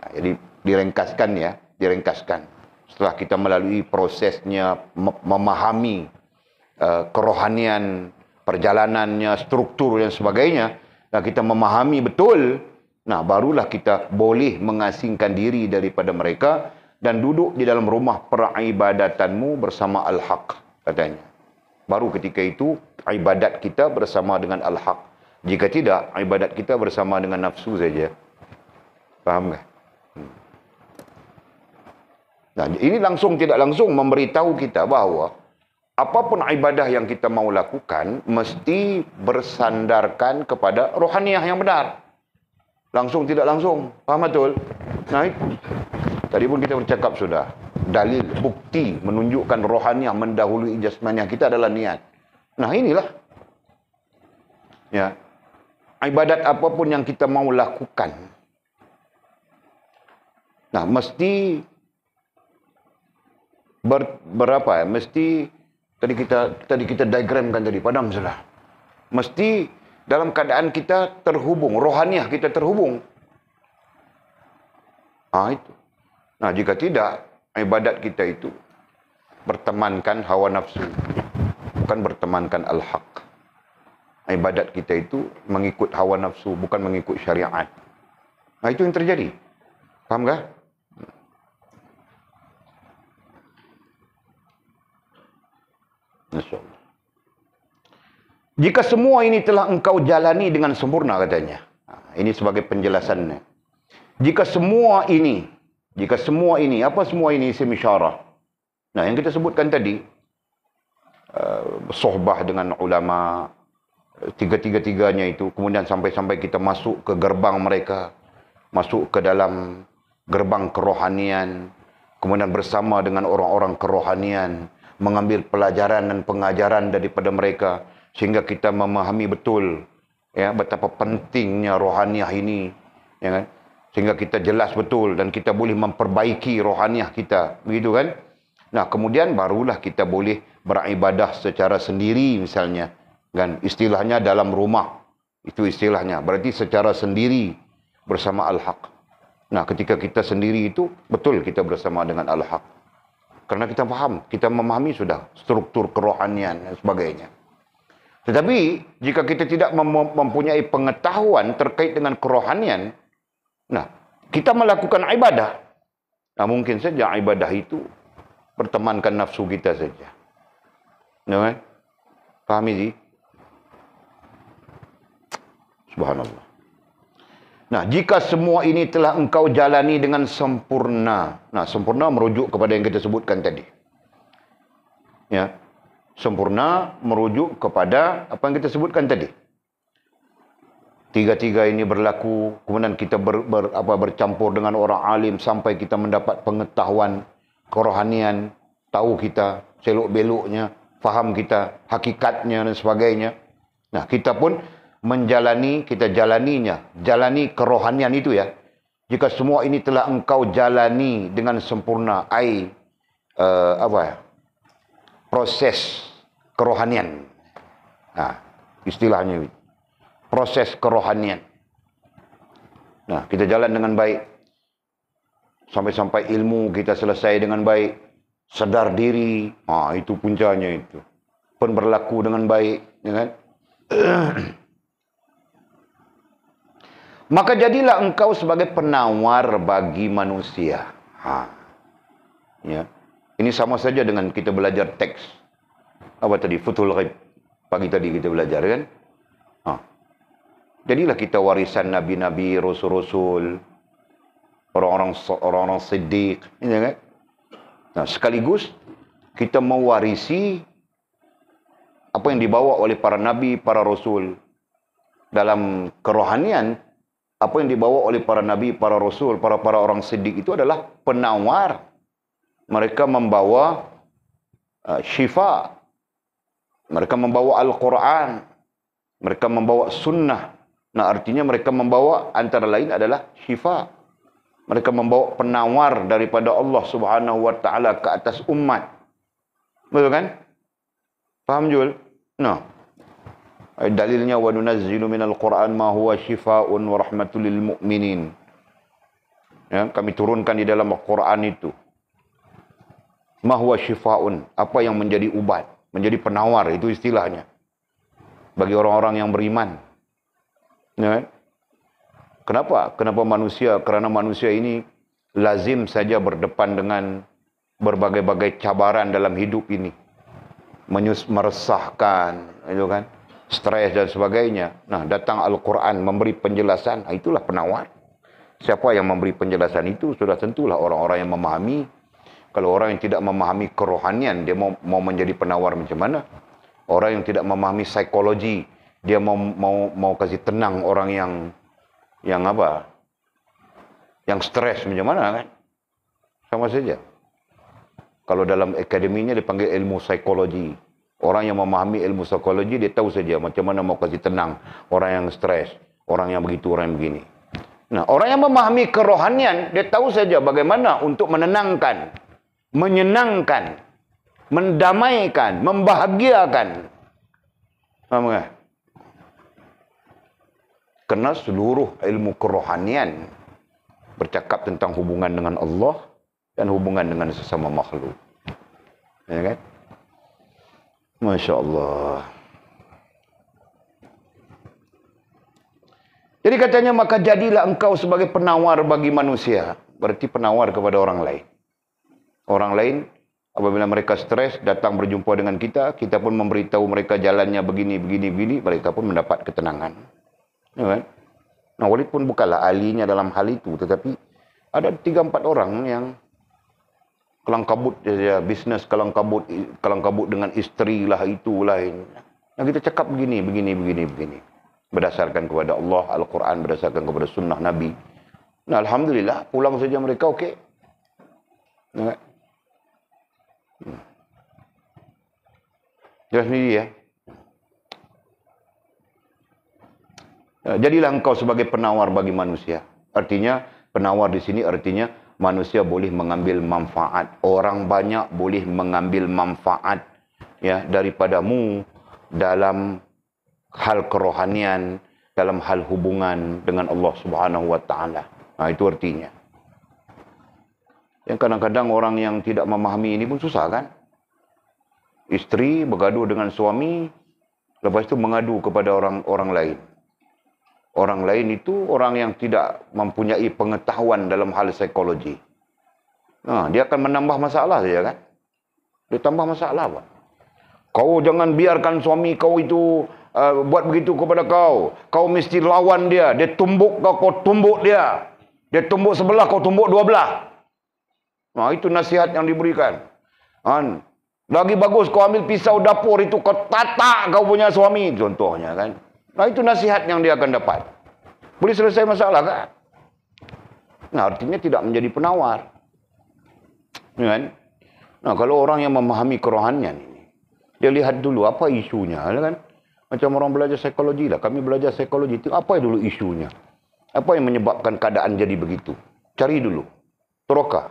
Nah, jadi direngkaskan ya, direngkaskan. Setelah kita melalui prosesnya memahami kerohanian, perjalanannya, struktur dan sebagainya, nah kita memahami betul, nah barulah kita boleh mengasingkan diri daripada mereka dan duduk di dalam rumah peribadatanmu bersama Al-Haq, katanya. Baru ketika itu ibadat kita bersama dengan Al-Haq. Jika tidak, ibadat kita bersama dengan nafsu saja. Faham tak? Nah, ini langsung tidak langsung memberitahu kita bahawa apapun ibadah yang kita mau lakukan mesti bersandarkan kepada rohaniah yang benar. Langsung tidak langsung. Faham betul? Nah, itu. Tadi pun kita bercakap sudah. Dalil, bukti menunjukkan rohaniah mendahului jasmaniah kita adalah niat. Nah, inilah. Ya. Ibadat apapun yang kita mau lakukan. Nah, mesti berapa ya? Mesti tadi kita diagramkan tadi, padam sudah. Mesti dalam keadaan kita terhubung, rohaniah kita terhubung. Itu. Nah, jika tidak, ibadat kita itu bertemankan hawa nafsu, bukan bertemankan Al-Haq. Ibadat kita itu mengikut hawa nafsu, bukan mengikut syariat. Nah, itu yang terjadi. Faham tak? InsyaAllah. Jika semua ini telah engkau jalani dengan sempurna, katanya. Ini sebagai penjelasannya. Jika semua ini, apa semua ini isim isyarah? Nah, yang kita sebutkan tadi, sohbah dengan ulama, tiga-tiganya itu, kemudian sampai kita masuk ke gerbang mereka, masuk ke dalam gerbang kerohanian, kemudian bersama dengan orang-orang kerohanian, mengambil pelajaran dan pengajaran daripada mereka, sehingga kita memahami betul ya betapa pentingnya rohaniah ini, ya kan? Sehingga kita jelas betul dan kita boleh memperbaiki rohaniah kita, begitu kan? Nah, kemudian barulah kita boleh beribadah secara sendiri misalnya, kan? Istilahnya dalam rumah. Itu istilahnya. Berarti secara sendiri bersama Al-Haq. Nah, ketika kita sendiri itu betul kita bersama dengan Al-Haq. Karena kita paham, kita memahami sudah struktur kerohanian dan sebagainya. Tetapi, jika kita tidak mempunyai pengetahuan terkait dengan kerohanian, nah, kita melakukan ibadah. Nah, mungkin saja ibadah itu bertemankan nafsu kita saja. Nah, fahami sih? Subhanallah. Nah, jika semua ini telah engkau jalani dengan sempurna. Nah, sempurna merujuk kepada yang kita sebutkan tadi. Ya. Sempurna merujuk kepada apa yang kita sebutkan tadi. Tiga-tiga ini berlaku, kemudian kita bercampur dengan orang alim sampai kita mendapat pengetahuan kerohanian, tahu kita selok-beloknya, faham kita hakikatnya dan sebagainya. Nah, kita pun menjalani, kita jalani kerohanian itu ya. Jika semua ini telah engkau jalani dengan sempurna, proses kerohanian. Nah, istilahnya proses kerohanian. Nah, kita jalan dengan baik sampai ilmu kita selesai dengan baik, sadar diri. Itu puncanya itu. Pun berlaku dengan baik, ya kan? Maka jadilah engkau sebagai penawar bagi manusia. Ya. Ini sama saja dengan kita belajar teks. Apa tadi? Futhul Ghaib. Pagi tadi kita belajar kan? Jadilah kita warisan nabi-nabi, rasul-rasul, orang-orang siddiq. Ya kan? Nah, sekaligus kita mewarisi apa yang dibawa oleh para nabi, para rasul. Dalam kerohanian, apa yang dibawa oleh para nabi, para rasul, para orang siddiq itu adalah penawar. Mereka membawa syifa. Mereka membawa Al-Quran. Mereka membawa sunnah. Nah, artinya mereka membawa antara lain adalah syifa. Mereka membawa penawar daripada Allah Subhanahu wa taala ke atas umat. Betul kan? Faham Jul? Nah. Dalilnya wa nunazzilu minal Qur'an ma huwa syifaa'un wa rahmatul lil mu'minin. Ya, kami turunkan di dalam Al-Quran itu. Ma huwa syifaa'un, apa yang menjadi ubat, menjadi penawar, itu istilahnya. Bagi orang-orang yang beriman. Ya. Kenapa? Kenapa manusia? Kerana manusia ini lazim saja berdepan dengan berbagai-bagai cabaran dalam hidup ini. Meresahkan, itu kan? Stres dan sebagainya. Nah, datang Al-Quran memberi penjelasan, itulah penawar. Siapa yang memberi penjelasan itu? Sudah tentulah orang-orang yang memahami. Kalau orang yang tidak memahami kerohanian, dia mau menjadi penawar macam mana? Orang yang tidak memahami psikologi, dia mau kasih tenang orang yang apa? Yang stres macam mana kan? Sama saja. Kalau dalam akademinya dipanggil ilmu psikologi. Orang yang memahami ilmu psikologi, dia tahu saja macam mana mau kasih tenang orang yang stres, orang yang begitu, orang yang begini. Nah, orang yang memahami kerohanian, dia tahu saja bagaimana untuk menenangkan, menyenangkan, mendamaikan, membahagiakan. Faham tak? Kerana seluruh ilmu kerohanian bercakap tentang hubungan dengan Allah dan hubungan dengan sesama makhluk. Ya kan? Masya Allah. Jadi katanya, maka jadilah engkau sebagai penawar bagi manusia. Berarti penawar kepada orang lain. Orang lain, apabila mereka stres, datang berjumpa dengan kita, kita pun memberitahu mereka jalannya begini, mereka pun mendapat ketenangan. Ya kan? Nah, walaupun bukanlah ahlinya dalam hal itu, tetapi ada 3-4 orang yang kelang kabut saja, bisnes kelang kabut dengan isteri lah, itu lain. Nah, kita cakap begini. Berdasarkan kepada Allah, Al-Quran, berdasarkan kepada sunnah Nabi. Nah, Alhamdulillah, pulang saja mereka okey. Ya. Jelas sendiri ya. Jadilah engkau sebagai penawar bagi manusia. Artinya, penawar di sini artinya manusia boleh mengambil manfaat. Orang banyak boleh mengambil manfaat ya daripadamu dalam hal kerohanian, dalam hal hubungan dengan Allah Subhanahu wa taala. Nah, itu artinya. Yang kadang-kadang orang yang tidak memahami ini pun susah kan? Isteri bergaduh dengan suami, lepas itu mengadu kepada orang lain. Orang lain itu orang yang tidak mempunyai pengetahuan dalam hal psikologi. Nah, dia akan menambah masalah saja kan? Dia tambah masalah apa? Kau jangan biarkan suami kau itu buat begitu kepada kau. Kau mesti lawan dia. Dia tumbuk kau, kau tumbuk dia. Dia tumbuk sebelah, kau tumbuk dua belah. Nah, itu nasihat yang diberikan. Lagi bagus kau ambil pisau dapur itu, kau tatak kau punya suami. Contohnya kan. Nah, itu nasihat yang dia akan dapat. Boleh selesai masalah kan? Nah, artinya tidak menjadi penawar. Kan? Nah, kalau orang yang memahami kerohanian ini, dia lihat dulu apa isunya. Kan? Macam orang belajar psikologi lah. Kami belajar psikologi itu, apa dulu isunya? Apa yang menyebabkan keadaan jadi begitu? Cari dulu. Teroka.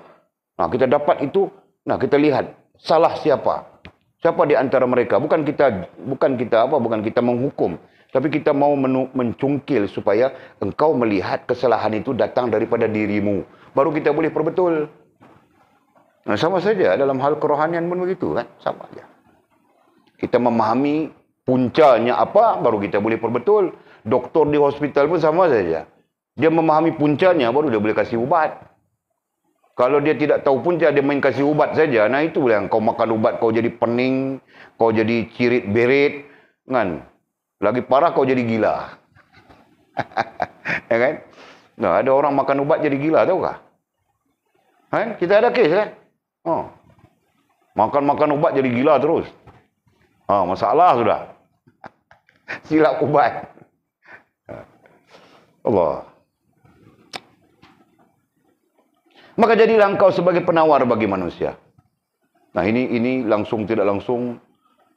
Nah, kita dapat itu, nah kita lihat. Salah siapa? Siapa di antara mereka? Bukan kita menghukum. Tapi kita mau mencungkil supaya engkau melihat kesalahan itu datang daripada dirimu. Baru kita boleh perbetul. Nah, sama saja dalam hal kerohanian pun begitu kan? Sama saja. Kita memahami puncanya apa, baru kita boleh perbetul. Doktor di hospital pun sama saja. Dia memahami puncanya, baru dia boleh kasih ubat. Kalau dia tidak tahu punca, dia main kasih ubat saja. Nah, itulah yang kau makan ubat, kau jadi pening, kau jadi cirit berit, kan? Lagi parah kau jadi gila. Ya kan? Nah, ada orang makan ubat jadi gila, tahu kah? Kan? Kita ada kes kan? Oh. Makan ubat jadi gila terus. Masalah sudah. Silap ubat. Allah. Maka jadilah engkau sebagai penawar bagi manusia. Nah, ini langsung tidak langsung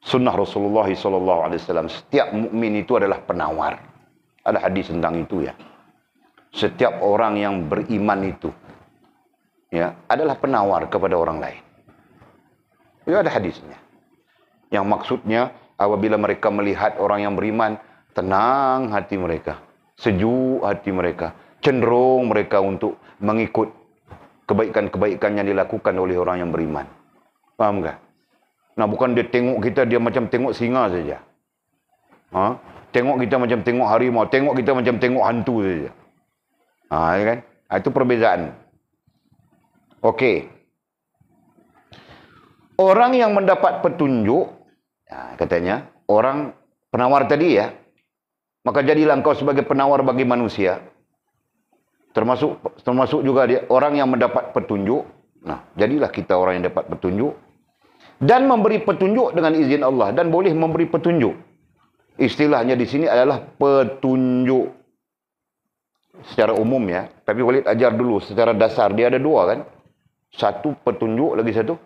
Sunnah Rasulullah SAW. Setiap mukmin itu adalah penawar. Ada hadis tentang itu ya. Setiap orang yang beriman itu ya adalah penawar kepada orang lain. Itu ada hadisnya. Yang maksudnya apabila mereka melihat orang yang beriman, tenang hati mereka, sejuk hati mereka, cenderung mereka untuk mengikut kebaikan-kebaikan yang dilakukan oleh orang yang beriman. Faham tak? Nah, bukan dia tengok kita, dia macam tengok singa saja. Ha? Tengok kita macam tengok harimau, tengok kita macam tengok hantu saja. Ya kan? Itu perbezaan. Okey. Orang yang mendapat petunjuk, katanya, orang penawar tadi ya, maka jadilah engkau sebagai penawar bagi manusia. Termasuk juga dia orang yang mendapat petunjuk. Nah, jadilah kita orang yang dapat petunjuk dan memberi petunjuk dengan izin Allah, dan boleh memberi petunjuk. Istilahnya di sini adalah petunjuk secara umum ya. Tapi Walid ajar dulu secara dasar, dia ada dua kan. Satu petunjuk, lagi satu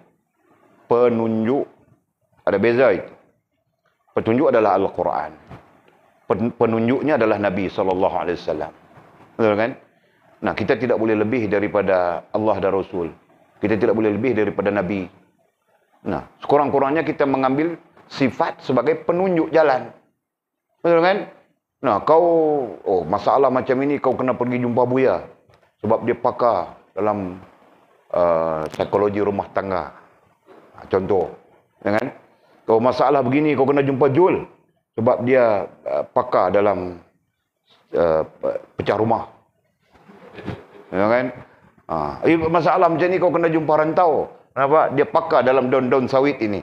penunjuk. Ada beza itu. Petunjuk adalah Al-Quran. Penunjuknya adalah Nabi SAW. Betul kan? Nah, kita tidak boleh lebih daripada Allah dan Rasul. Kita tidak boleh lebih daripada Nabi. Nah, sekurang-kurangnya kita mengambil sifat sebagai penunjuk jalan. Betul kan? Nah, masalah macam ini kau kena pergi jumpa Buya. Sebab dia pakar dalam psikologi rumah tangga. Contoh. Ya kan? Kalau masalah begini kau kena jumpa Jul. Sebab dia pakar dalam pecah rumah. Ya kan? Masalah macam ni kau kena jumpa Rantau. Kenapa? Dia pakar dalam daun-daun sawit ini.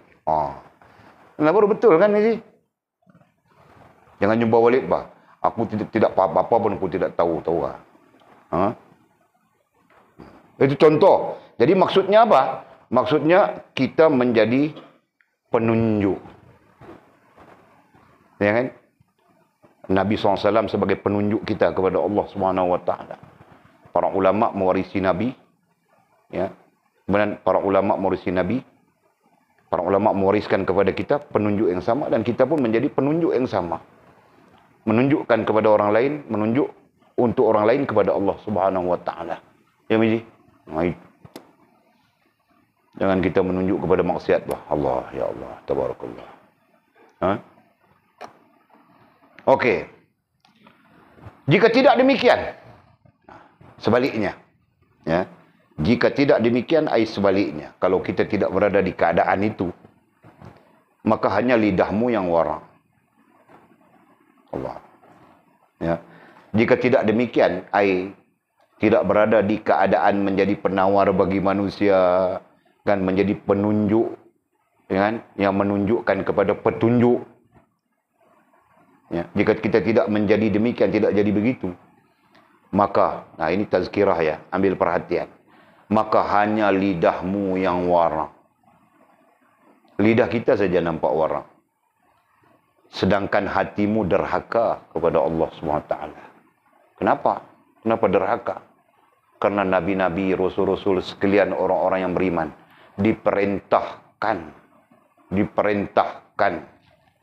Kenapa betul kan ni? Jangan jumpa Walid bah. Aku tidak apa-apa pun aku tidak tahu lah. Itu contoh. Jadi maksudnya apa? Maksudnya kita menjadi penunjuk. Ya kan? Nabi SAW sebagai penunjuk kita kepada Allah SWT. Para ulama mewarisi Nabi. Ya. Kemudian para ulama mewarisi Nabi. Para ulama mewariskan kepada kita penunjuk yang sama, dan kita pun menjadi penunjuk yang sama. Menunjukkan kepada orang lain, menunjuk untuk orang lain kepada Allah Subhanahu wa taala. Ya Miji? Jangan kita menunjuk kepada maksiat bah. Allah, ya Allah, tabarakallah. Okey. Jika tidak demikian, sebaliknya, ya. Jika tidak demikian, sebaliknya. Kalau kita tidak berada di keadaan itu, maka hanya lidahmu yang wara. Allah. Ya. Jika tidak demikian, tidak berada di keadaan menjadi penawar bagi manusia, kan, menjadi penunjuk, ya kan, yang menunjukkan kepada petunjuk. Ya. Jika kita tidak menjadi demikian, tidak jadi begitu, maka, ini tazkirah ya, ambil perhatian. Maka hanya lidahmu yang wara. Lidah kita saja nampak wara. Sedangkan hatimu derhaka kepada Allah SWT. Kenapa? Kenapa derhaka? Karena nabi-nabi, rasul-rasul, sekalian orang-orang yang beriman diperintahkan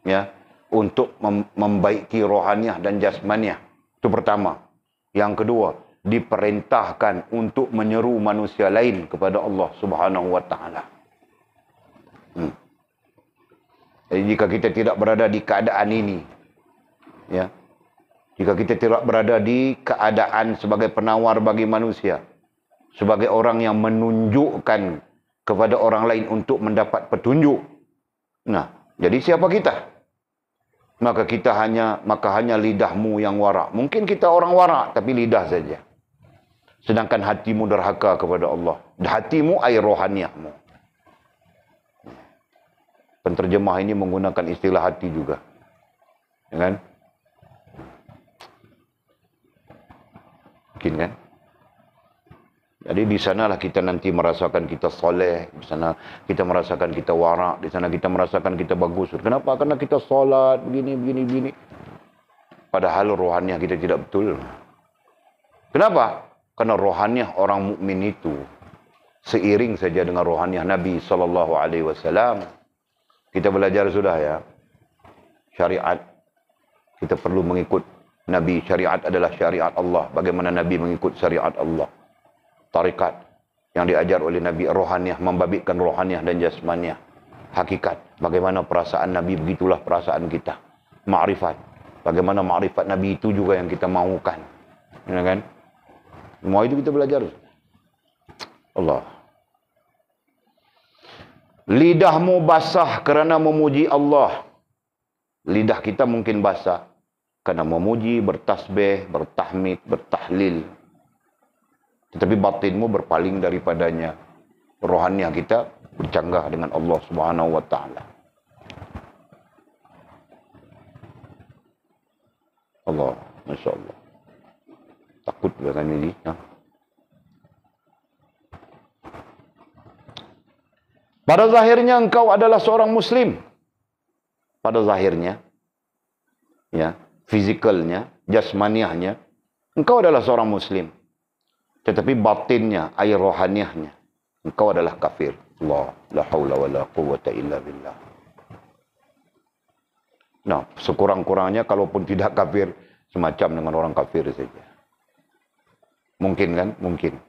ya, untuk membaiki rohaniah dan jasmaniah. Itu pertama. Yang kedua, diperintahkan untuk menyeru manusia lain kepada Allah Subhanahu wa taala. Jadi jika kita tidak berada di keadaan ini, ya, jika kita tidak berada di keadaan sebagai penawar bagi manusia, sebagai orang yang menunjukkan kepada orang lain untuk mendapat petunjuk, jadi siapa kita? Maka hanya lidahmu yang warak. Mungkin kita orang warak, tapi lidah saja. Sedangkan hatimu derhaka kepada Allah. Hatimu air rohaniahmu. Penterjemah ini menggunakan istilah hati juga. Ya kan? Mungkin kan? Jadi di sanalah kita nanti merasakan kita soleh. Di sana kita merasakan kita warak. Di sana kita merasakan kita bagus. Kenapa? Karena kita solat, begini. Padahal rohaniah kita tidak betul. Kenapa? Karena rohaniah orang mukmin itu seiring saja dengan rohaniah Nabi SAW. Kita belajar sudah ya. Syariat. Kita perlu mengikut Nabi. Syariat adalah syariat Allah. Bagaimana Nabi mengikut syariat Allah. Tarikat yang diajar oleh Nabi, rohaniah, membabitkan rohaniah dan jasmaniah. Hakikat, bagaimana perasaan Nabi, begitulah perasaan kita. Ma'rifat, bagaimana ma'rifat Nabi itu juga yang kita mahukan. Ya kan? Semua itu kita belajar. Allah. Lidahmu basah kerana memuji Allah. Lidah kita mungkin basah kerana memuji, bertasbih, bertahmid, bertahlil. Tetapi batinmu berpaling daripadanya. Rohaniah kita bercanggah dengan Allah Subhanahu wa taala. Allah, masya-Allah. Takut dengan ini, ha? Pada zahirnya engkau adalah seorang muslim. Pada zahirnya, ya, fizikalnya, jasmaniahnya, engkau adalah seorang muslim. Tetapi batinnya, air rohaniahnya, engkau adalah kafir. Allah, la haula wa la quwwata illa billah. Nah, sekurang-kurangnya kalaupun tidak kafir, semacam dengan orang kafir saja. Mungkin kan? Mungkin.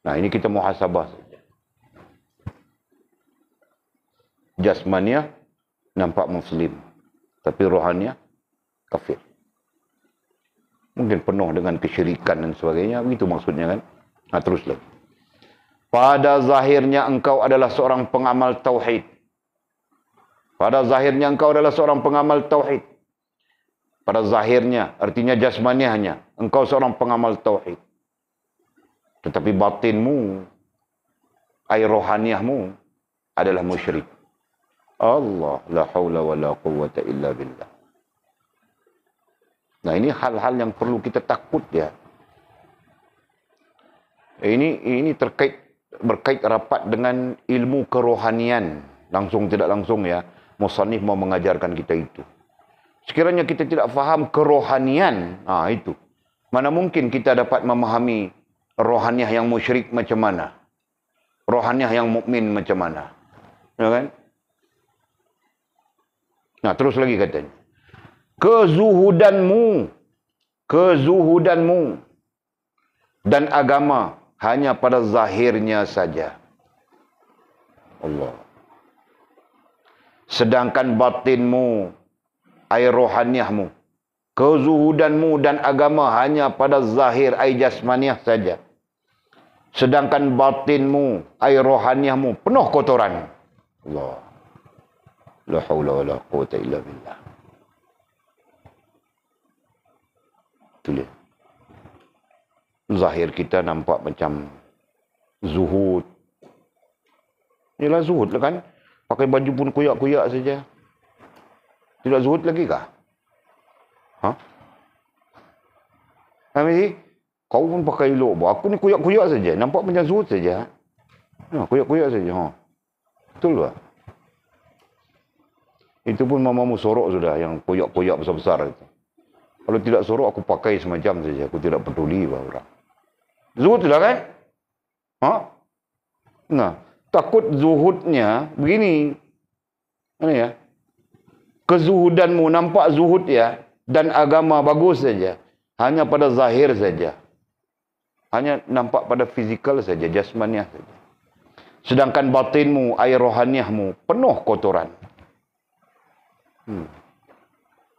Nah, ini kita muhasabah saja. Jasmaniah nampak muslim, tapi rohaniah kafir. Mungkin penuh dengan kesyirikan dan sebagainya, begitu maksudnya kan? Nah, terus lagi. Pada zahirnya engkau adalah seorang pengamal tauhid. Pada zahirnya engkau adalah seorang pengamal tauhid. Pada zahirnya, artinya jasmaniahnya, engkau seorang pengamal tauhid. Tetapi batinmu, air rohaniahmu adalah musyrik. Allah, la haula wa la quwwata illa billah. Nah, ini hal-hal yang perlu kita takut ya. Ini berkait rapat dengan ilmu kerohanian. Langsung tidak langsung ya. Musannif mau mengajarkan kita itu. Sekiranya kita tidak faham kerohanian, itu. Mana mungkin kita dapat memahami rohaniah yang musyrik macam mana? Rohaniah yang mukmin macam mana? Ya kan? Nah, terus lagi katanya. Kezuhudanmu dan agama hanya pada zahirnya saja. Allah. Sedangkan batinmu, air rohaniahmu, kezuhudanmu dan agama hanya pada zahir, air jasmaniah saja. Sedangkan batinmu, air rohaniahmu penuh kotoran. Allah. La haula wa la quwwata illa billah. Tulis. Zahir kita nampak macam zuhud. Inilah zuhud lah kan. Pakai baju pun kuyak-kuyak saja. Tidak zuhud lagi kah? Habis kau pun pakai elok. Aku ni kuyak-kuyak saja. Nampak macam zuhud saja. Kuyak-kuyak saja. Betul tak? Itu pun mamamu sorok sudah, yang koyak-koyak besar-besar itu. Kalau tidak sorok, aku pakai semacam saja. Aku tidak peduli bahawa orang. Zuhud sudah kan? Nah, takut zuhudnya begini. Mana ya? Kezuhudanmu nampak zuhud ya, dan agama bagus saja. Hanya pada zahir saja. Hanya nampak pada fizikal saja, jasmaniah saja. Sedangkan batinmu, air rohaniahmu penuh kotoran.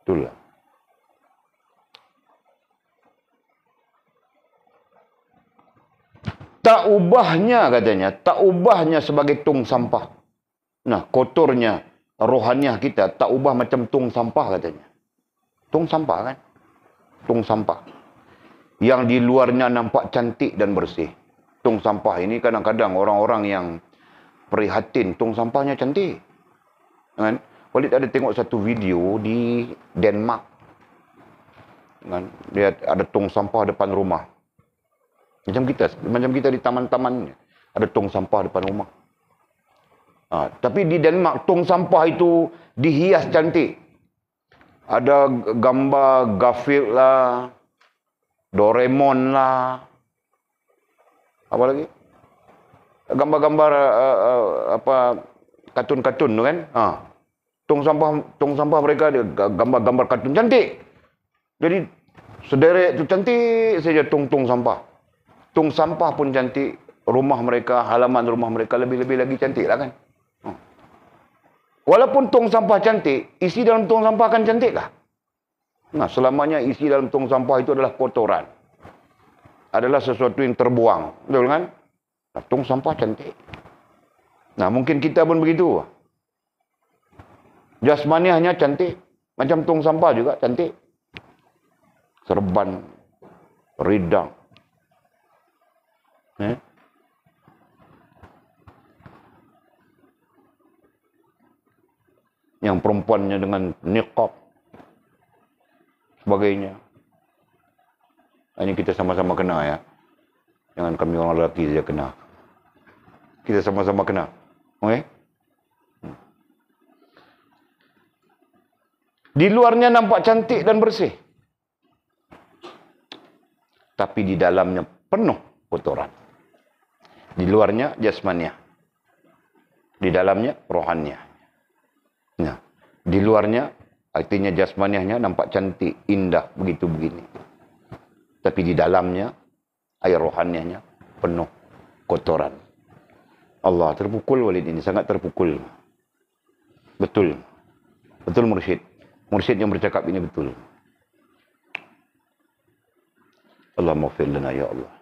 Itulah. Tak ubahnya katanya, tak ubahnya sebagai tong sampah. Nah, kotornya rohaniah kita tak ubah macam tong sampah katanya. Tong sampah kan? Tong sampah. Yang di luarnya nampak cantik dan bersih. Tong sampah ini kadang-kadang orang-orang yang prihatin, tong sampahnya cantik. Kan? Walid ada tengok satu video di Denmark. Kan? Dia ada tong sampah depan rumah. Macam kita di taman-taman ada tong sampah depan rumah. Tapi di Denmark tong sampah itu dihias cantik. Ada gambar Garfield lah, Doraemon lah. Apa lagi? Gambar-gambar kartun-kartun tu kan? Tong sampah mereka ada gambar-gambar kartun cantik. Jadi sederet tu cantik saja tong sampah. Tong sampah pun cantik. Rumah mereka, halaman rumah mereka lebih-lebih lagi cantik lah kan. Walaupun tong sampah cantik, isi dalam tong sampah akan cantik kah? Nah, selamanya isi dalam tong sampah itu adalah kotoran. Adalah sesuatu yang terbuang. Betul kan? Nah, tong sampah cantik. Nah, mungkin kita pun begitu. Jasmaniahnya cantik. Macam tong sampah juga cantik. Serban, ridang. Yang perempuannya dengan niqab. Sebagainya. Ini kita sama-sama kena ya. Jangan kami orang lelaki saja kena. Kita sama-sama kena. Okey? Di luarnya nampak cantik dan bersih. Tapi di dalamnya penuh kotoran. Di luarnya jasmaniah. Di dalamnya rohaniah. Nah, di luarnya artinya jasmaniahnya nampak cantik, indah, begitu begini. Tapi di dalamnya air rohaniahnya penuh kotoran. Allah terpukul Walid ini, sangat terpukul. Betul. Betul mursyid. Mursyid yang bercakap ini betul. Allah maghfir lana ya Allah.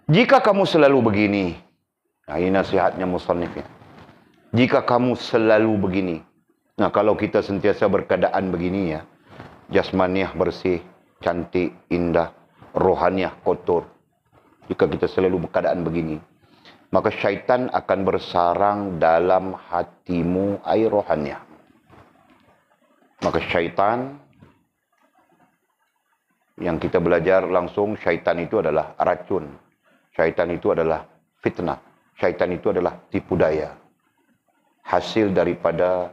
Jika kamu selalu begini, nah ini nasihatnya musannif ya. Jika kamu selalu begini, nah kalau kita sentiasa berkeadaan begini ya, jasmaniah bersih, cantik, indah, rohaniah kotor. Jika kita selalu berkeadaan begini, maka syaitan akan bersarang dalam hatimu air rohaniah. Maka syaitan, yang kita belajar langsung, syaitan itu adalah racun. Syaitan itu adalah fitnah. Syaitan itu adalah tipu daya. Hasil daripada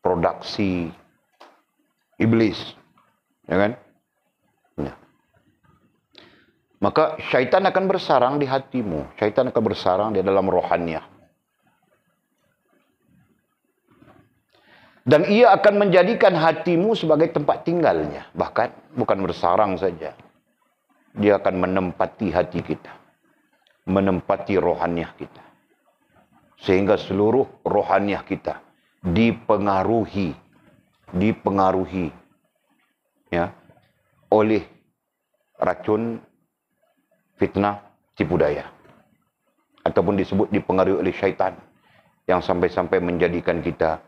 produksi iblis. Ya kan? Ya. Maka syaitan akan bersarang di hatimu. Syaitan akan bersarang di dalam rohaniah. Dan ia akan menjadikan hatimu sebagai tempat tinggalnya. Bahkan bukan bersarang saja. Dia akan menempati hati kita. Menempati rohaniah kita. Sehingga seluruh rohaniah kita dipengaruhi ya, oleh racun, fitnah, tipu daya. Ataupun disebut dipengaruhi oleh syaitan. Yang sampai-sampai menjadikan kita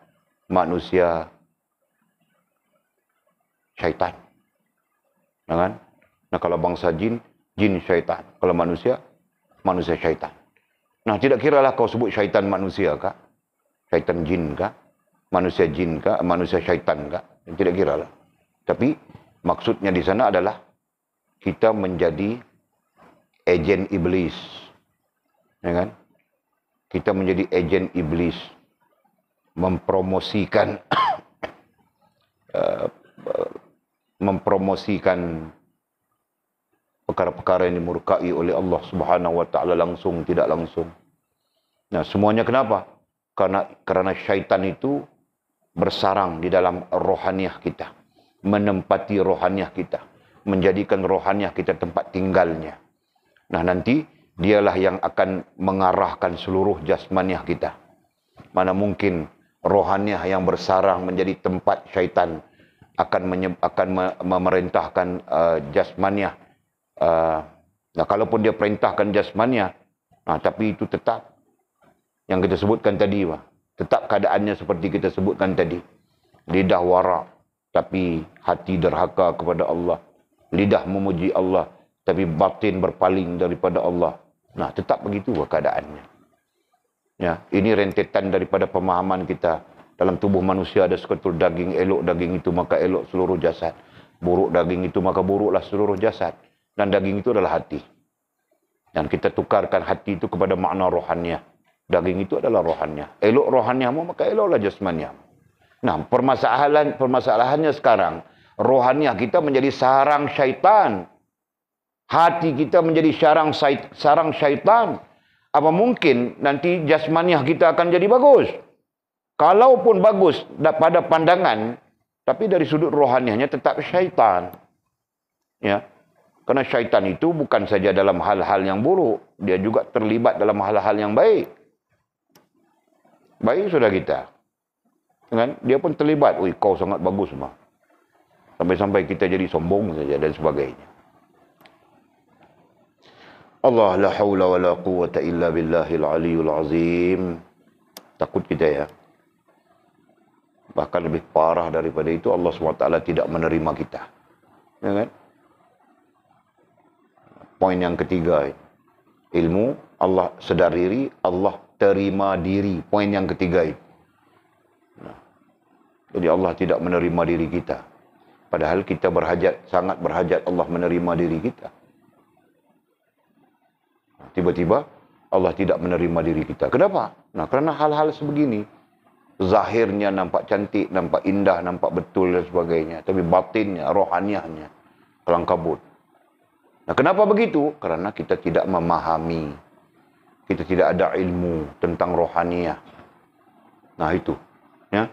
manusia syaitan. Ya kan? Nah kalau bangsa jin, jin syaitan. Kalau manusia, manusia syaitan. Nah tidak kiralah kau sebut syaitan manusia kah? Syaitan jin kah? Manusia jin kah? Manusia syaitan kah? Tidak kiralah. Tapi maksudnya di sana adalah kita menjadi agen iblis. Ya kan? Kita menjadi agen iblis. Mempromosikan perkara-perkara yang dimurkai oleh Allah Subhanahu wa taala langsung tidak langsung. Nah, semuanya kenapa? Karena syaitan itu bersarang di dalam rohaniah kita, menempati rohaniah kita, menjadikan rohaniah kita tempat tinggalnya. Nah, nanti dialah yang akan mengarahkan seluruh jasmaniah kita. Mana mungkin rohaniah yang bersarang menjadi tempat syaitan akan memerintahkan jasmaniah. Nah, kalaupun dia perintahkan jasmaniah, tapi itu tetap yang kita sebutkan tadi, tetap keadaannya seperti kita sebutkan tadi. Lidah warak, tapi hati derhaka kepada Allah. Lidah memuji Allah, tapi batin berpaling daripada Allah. Nah, tetap begitu keadaannya. Ya, ini rentetan daripada pemahaman kita. Dalam tubuh manusia ada seketul daging, elok daging itu maka elok seluruh jasad. Buruk daging itu maka buruklah seluruh jasad. Dan daging itu adalah hati. Dan kita tukarkan hati itu kepada makna rohaniah. Daging itu adalah rohaniah. Elok rohaniahmu maka eloklah jasmaniahmu. Nah, permasalahannya sekarang, rohaniah kita menjadi sarang syaitan. Hati kita menjadi sarang syaitan. apa mungkin nanti jasmaniah kita akan jadi bagus? Kalaupun bagus pada pandangan, tapi dari sudut rohaniahnya tetap syaitan. Ya. Karena syaitan itu bukan saja dalam hal-hal yang buruk, dia juga terlibat dalam hal-hal yang baik. Baik sudah kita. Kan? Dia pun terlibat. Ui, kau sangat bagus mah. Sampai-sampai kita jadi sombong saja dan sebagainya. Allah la haula wa la quwwata illa billahil aliyul azim. Takut kita ya. Bahkan lebih parah daripada itu, Allah SWT tidak menerima kita. Ya kan? Poin yang ketiga. Ilmu, Allah sedar diri, Allah terima diri. Poin yang ketiga. Nah, jadi Allah tidak menerima diri kita. Padahal kita berhajat, sangat berhajat Allah menerima diri kita. Tiba-tiba Allah tidak menerima diri kita. Kenapa? Nah, karena hal-hal sebegini. Zahirnya nampak cantik, nampak indah, nampak betul dan sebagainya. Tapi batinnya, rohaniahnya kelang kabut. Nah, kenapa begitu? Karena kita tidak memahami. Kita tidak ada ilmu tentang rohaniah. Nah, itu. Ya.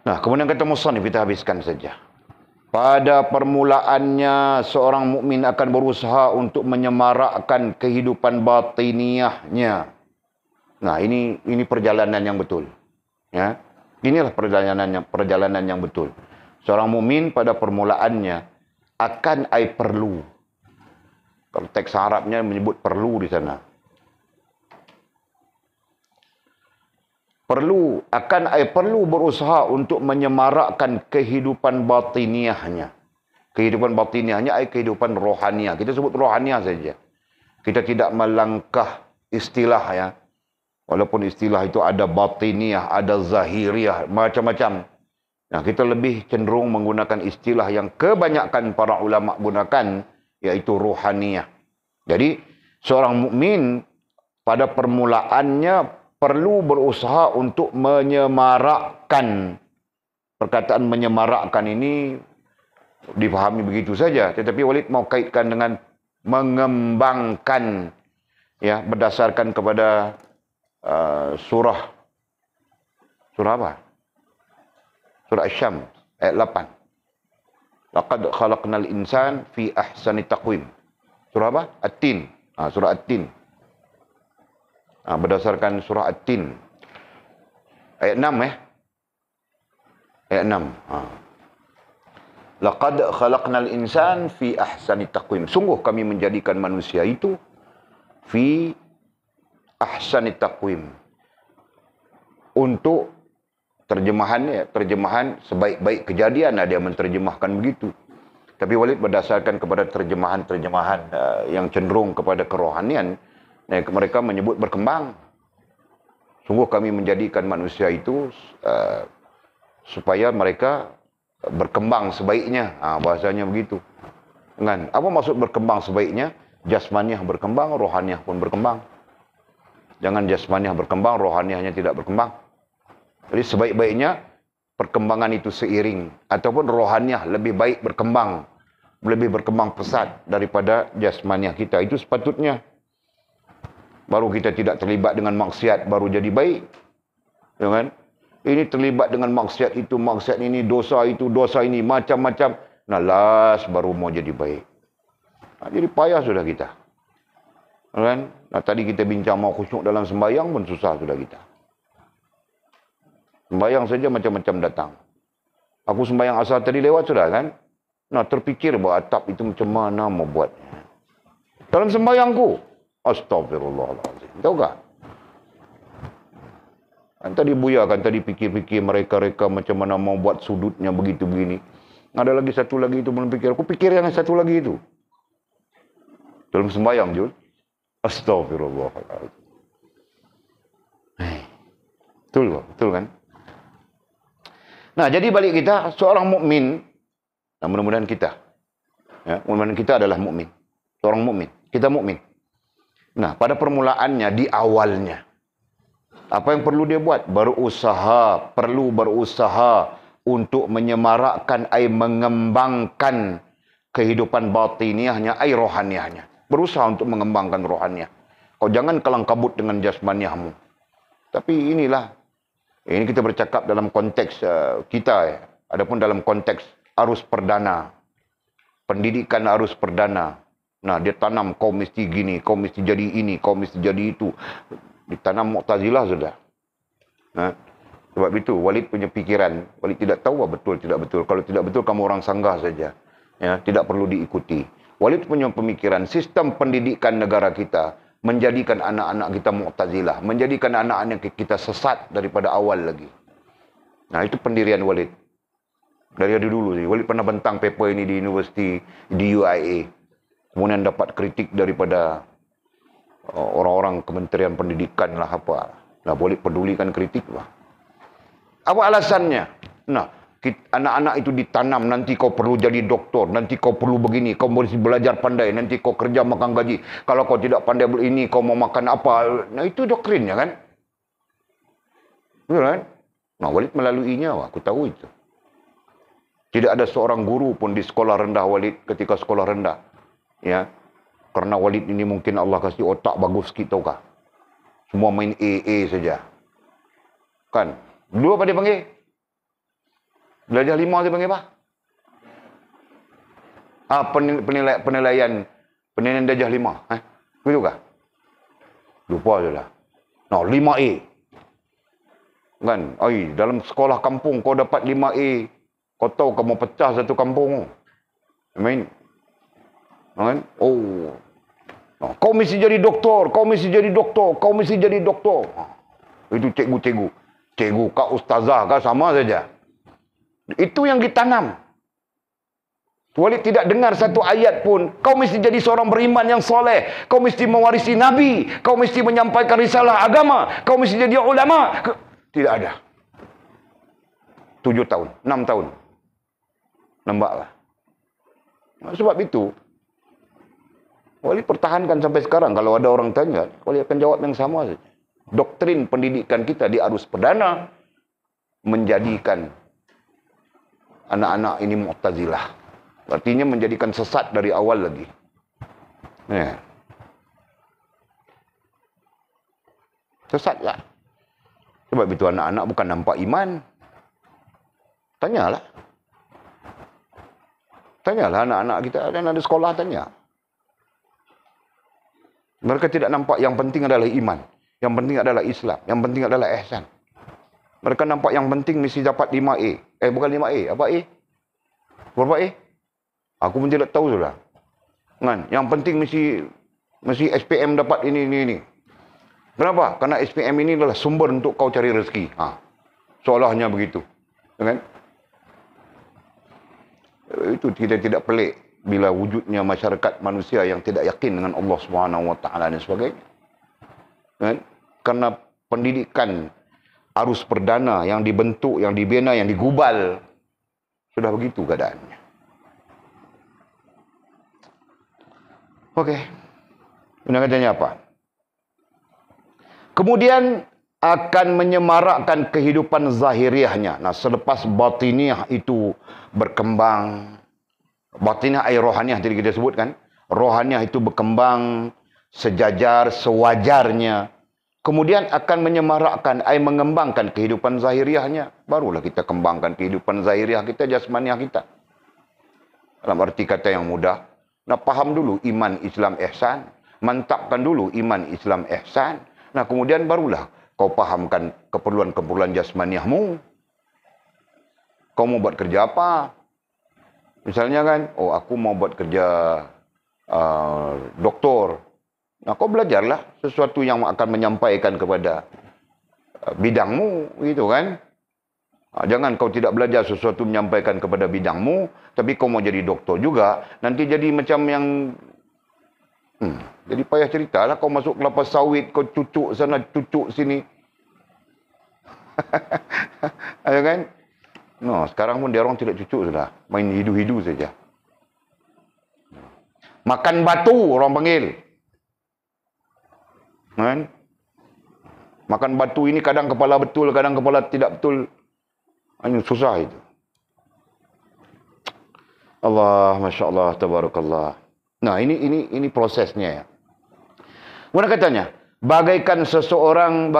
Nah, kemudian kata musannif, kita habiskan saja. Pada permulaannya, seorang mukmin akan berusaha untuk menyemarakkan kehidupan batiniahnya. Nah, ini perjalanan yang betul. Ya. Inilah perjalanan yang betul. Seorang mukmin pada permulaannya akan perlu. Kalau teks Arabnya menyebut perlu di sana. Perlu berusaha untuk menyemarakkan kehidupan batiniahnya. Kehidupan batiniahnya kehidupan rohaniah. Kita sebut rohaniah saja. Kita tidak melangkah istilah ya. Walaupun istilah itu ada batiniah, ada zahiriah, macam-macam. Nah, kita lebih cenderung menggunakan istilah yang kebanyakan para ulama gunakan, yaitu rohaniah. Jadi, seorang mukmin pada permulaannya perlu berusaha untuk menyemarakkan. Perkataan menyemarakkan ini dipahami begitu saja. Tetapi Walid mau kaitkan dengan mengembangkan. Ya, berdasarkan kepada surah apa? Surah Asy-Syams ayat 8. Laqad khalaqnal insan fi ahsani taqwim. Surah apa? At-Tin. Surah At-Tin. Berdasarkan surah At-Tin. Ayat 6 Ayat 6. Laqad khalaqnal insan fi ahsani taqwim. Sungguh kami menjadikan manusia itu fi ahsani taqwim. Untuk terjemahan sebaik-baik kejadian ada yang menerjemahkan begitu. Tapi Walid berdasarkan kepada terjemahan yang cenderung kepada kerohanian, mereka menyebut berkembang. Sungguh kami menjadikan manusia itu supaya mereka berkembang sebaiknya. Bahasanya begitu. Kan? Apa maksud berkembang sebaiknya? Jasmaniah berkembang, rohaniah pun berkembang. Jangan jasmaniah berkembang, rohaniahnya tidak berkembang. Jadi sebaik-baiknya perkembangan itu seiring. Ataupun rohaniah lebih baik berkembang. Lebih berkembang pesat daripada jasmaniah kita. Itu sepatutnya. Baru kita tidak terlibat dengan maksiat, baru jadi baik. Ya kan? Ini terlibat dengan maksiat itu, maksiat ini, dosa itu, dosa ini, macam-macam. Nah, last baru mau jadi baik. Jadi payah sudah kita. Ya kan? Nah, tadi kita bincang mau khusyuk dalam sembahyang pun susah sudah kita. Sembahyang saja macam-macam datang. Aku sembahyang asar tadi lewat sudah kan? Nah, terfikir bahawa atap itu macam mana mau buatnya. Dalam sembahyangku, astagfirullahaladzim. Tahu tak? Tadi Buya kan tadi fikir-fikir mereka-reka macam mana mau buat sudutnya begitu begini. Ada lagi satu lagi itu belum fikir. Aku fikir yang satu lagi itu. Dalam sembahyang Jul. Astagfirullahaladzim. Betul kan? Nah, jadi balik kita seorang mukmin. Nah, mudah-mudahan kita. Ya, mudah-mudahan kita adalah mukmin. Seorang mukmin. Kita mukmin. Nah, pada permulaannya, di awalnya. Apa yang perlu dia buat? Perlu berusaha untuk menyemarakkan, mengembangkan kehidupan batiniahnya, rohaniahnya. Berusaha untuk mengembangkan rohaniah. Kau jangan kelang kabut dengan jasmaniahmu. Tapi inilah, ini kita bercakap dalam konteks kita. Adapun dalam konteks arus perdana, pendidikan arus perdana. Nah, dia tanam kau mesti gini, kau mesti jadi ini, kau mesti jadi itu. Ditanam Mu'tazilah sudah. Nah, sebab itu Walid punya pikiran, Walid tidak tahu betul tidak betul. Kalau tidak betul kamu orang sanggah saja. Ya, tidak perlu diikuti. Walid punya pemikiran sistem pendidikan negara kita menjadikan anak-anak kita Mu'tazilah, menjadikan anak-anak kita sesat daripada awal lagi. Nah, itu pendirian Walid. Dari dulu sih. Walid pernah bentang paper ini di universiti di UIA. Kemudian dapat kritik daripada orang-orang Kementerian Pendidikan lah apa. Nah, Walid pedulikan kritik lah. Apa alasannya? Nah, anak-anak itu ditanam, nanti kau perlu jadi doktor, nanti kau perlu begini, kau mesti belajar pandai, nanti kau kerja makan gaji. Kalau kau tidak pandai ini, kau mau makan apa? Nah, itu doktrinnya kan? Betul kan? Nah, Walid melaluinya, aku tahu itu. Tidak ada seorang guru pun di sekolah rendah Walid ketika sekolah rendah. Ya, karena Walid ini mungkin Allah kasih otak bagus sikit, tahu kah? Semua main AA saja. Kan? Dulu apa dia panggil? Darjah 5 dia panggil apa? Penilaian darjah 5. Betul kah? Lupa je lah. No, 5A. Kan? Dalam sekolah kampung kau dapat 5A. Kau tahu kau mau pecah satu kampung. Kan? Oh. No, kau mesti jadi doktor, kau mesti jadi doktor, kau mesti jadi doktor. Itu cikgu-cikgu. Cikgu kah, ustazah kah, sama saja. Itu yang ditanam. Walid tidak dengar satu ayat pun. Kau mesti jadi seorang beriman yang soleh. Kau mesti mewarisi Nabi. Kau mesti menyampaikan risalah agama. Kau mesti jadi ulama. Tidak ada. 7 tahun, 6 tahun. Nampaklah. Sebab itu, Walid pertahankan sampai sekarang. Kalau ada orang tanya, Walid akan jawab yang sama saja. Doktrin pendidikan kita di arus perdana menjadikan anak-anak ini Mu'tazilah. Artinya menjadikan sesat dari awal lagi. Ya. Sesat lah. Sebab itu anak-anak bukan nampak iman. Tanyalah. Tanyalah anak-anak kita. Ada anak sekolah tanya. Mereka tidak nampak yang penting adalah iman. Yang penting adalah Islam. Yang penting adalah ihsan. Mereka nampak yang penting mesti dapat 5A. Bukan 5A. Apa A? Berapa A? Aku pun tidak tahu sudah. Kan? Yang penting mesti SPM dapat ini. Kenapa? Karena SPM ini adalah sumber untuk kau cari rezeki. Seolahnya begitu. Kan? Itu tidak pelik bila wujudnya masyarakat manusia yang tidak yakin dengan Allah SWT dan sebagainya. Kan? Karena pendidikan arus perdana yang dibentuk, yang dibina, yang digubal, sudah begitu keadaannya. Okey. Anda katanya apa? Kemudian akan menyemarakkan kehidupan zahiriahnya. Nah, selepas batiniah itu berkembang, batiniah ay rohaniah tadi kita sebutkan, rohaniah itu berkembang sejajar, sewajarnya. Kemudian akan menyemarakkan, ay mengembangkan kehidupan zahiriahnya. Barulah kita kembangkan kehidupan zahiriah kita, jasmaniah kita. Dalam arti kata yang mudah, nah paham dulu iman, Islam, ihsan. Mantapkan dulu iman, Islam, ihsan. Nah kemudian barulah kau pahamkan keperluan-keperluan jasmaniahmu. Kau mau buat kerja apa? Misalnya kan, aku mau buat kerja doktor. Nah, kau belajarlah sesuatu yang akan menyampaikan kepada bidangmu, gitu kan? Jangan kau tidak belajar sesuatu menyampaikan kepada bidangmu, tapi kau mau jadi doktor juga, nanti jadi macam yang jadi payah ceritalah. Kau masuk kelapa sawit, kau cucuk sana, cucuk sini. Ada kan? No, sekarang pun dia orang tidak cucuk sudah, main hidu-hidu saja. Makan batu orang panggil. Kan? Makan batu ini kadang kepala betul, kadang kepala tidak betul. Ini susah itu. Allah, Masya Allah, Tabarakallah. Nah, ini prosesnya ya. Kemudian katanya, bagaikan seorang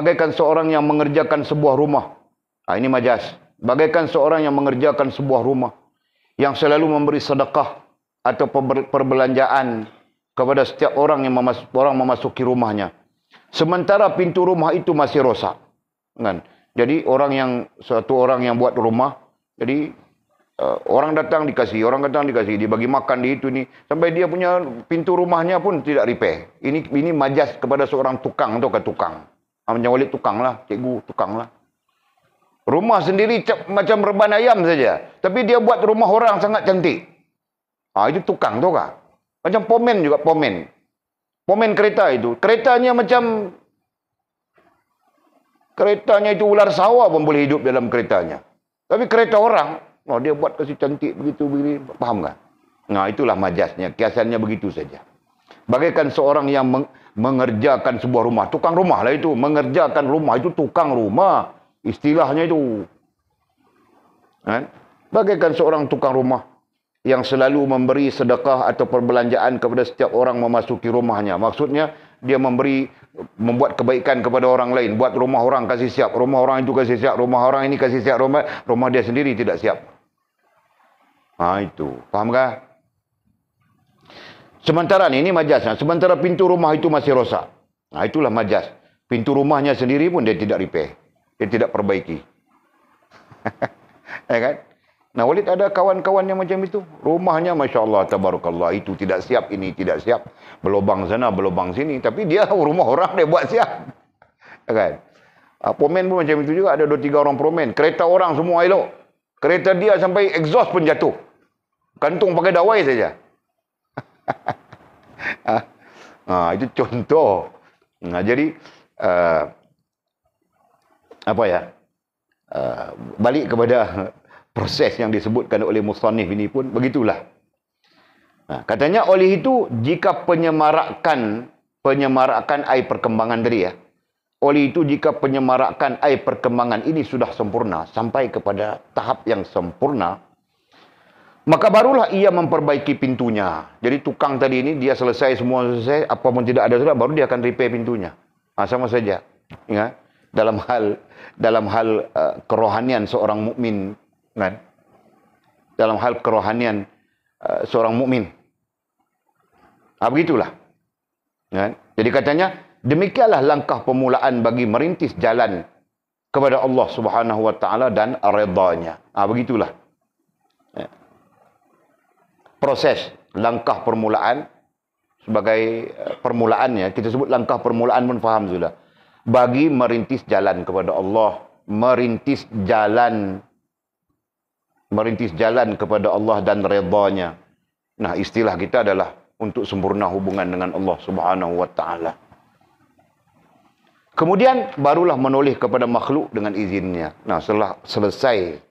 yang mengerjakan sebuah rumah. Nah, ini majaz. Bagaikan seorang yang mengerjakan sebuah rumah, yang selalu memberi sedekah atau perbelanjaan kepada setiap orang yang memasuki rumahnya. Sementara pintu rumah itu masih rosak. Kan? Jadi satu orang yang buat rumah, jadi orang datang dikasih, dibagi makan di itu ni, sampai dia punya pintu rumahnya pun tidak repair. Ini majas kepada seorang tukang atau tukang. Macam Walid tukang lah, cikgu tukang lah. Rumah sendiri macam reban ayam saja, tapi dia buat rumah orang sangat cantik. Itu tukang tu kah? Macam pomen juga, pomen kereta itu. Keretanya itu ular sawah pun boleh hidup dalam keretanya. Tapi kereta orang, dia buat kasih cantik begitu, faham tak? Nah, itulah majasnya, kiasannya begitu saja. Bagaikan seorang yang mengerjakan sebuah rumah, tukang rumah lah itu, mengerjakan rumah itu tukang rumah, istilahnya itu. Kan? Bagaikan seorang tukang rumah yang selalu memberi sedekah atau perbelanjaan kepada setiap orang memasuki rumahnya. Maksudnya, dia membuat kebaikan kepada orang lain. Buat rumah orang kasih siap, rumah orang itu kasih siap, rumah orang ini kasih siap, rumah dia sendiri tidak siap. Itu. Faham tak? Sementara ini majasnya. Sementara pintu rumah itu masih rosak. Itulah majas. Pintu rumahnya sendiri pun dia tidak repair. Dia tidak perbaiki. Ya kan? Nah, Walid ada kawan-kawan yang macam itu. Rumahnya, Masya Allah, Tabarakallah. Itu tidak siap, ini tidak siap. Berlubang sana, berlubang sini. Tapi dia rumah orang dia buat siap. Kan? Pomen pun macam itu juga. Ada 2-3 orang pomen. Kereta orang semua elok. Kereta dia sampai exhaust pun jatuh. Kantung pakai dawai saja. Itu contoh. Jadi, balik kepada proses yang disebutkan oleh musannif ini pun begitulah. Katanya oleh itu, jika penyemarakan air perkembangan tadi ya. Oleh itu, jika penyemarakan air perkembangan ini sudah sempurna, sampai kepada tahap yang sempurna, maka barulah ia memperbaiki pintunya. Jadi tukang tadi ini, dia semua selesai, apa pun tidak ada sudah, baru dia akan repair pintunya. Sama saja. Ya? Dalam hal kerohanian seorang mukmin, kan? Dalam hal kerohanian seorang mukmin. Begitulah. Kan? Jadi katanya, demikianlah langkah permulaan bagi merintis jalan kepada Allah Subhanahu wa taala dan redha-Nya. Begitulah. Proses langkah permulaan sebagai permulaannya, kita sebut langkah permulaan pun faham sudah. Bagi merintis jalan kepada Allah, merintis jalan kepada Allah dan redha-Nya. Nah, istilah kita adalah untuk sempurna hubungan dengan Allah Subhanahu wa taala. Kemudian barulah menoleh kepada makhluk dengan izinnya. Nah, setelah selesai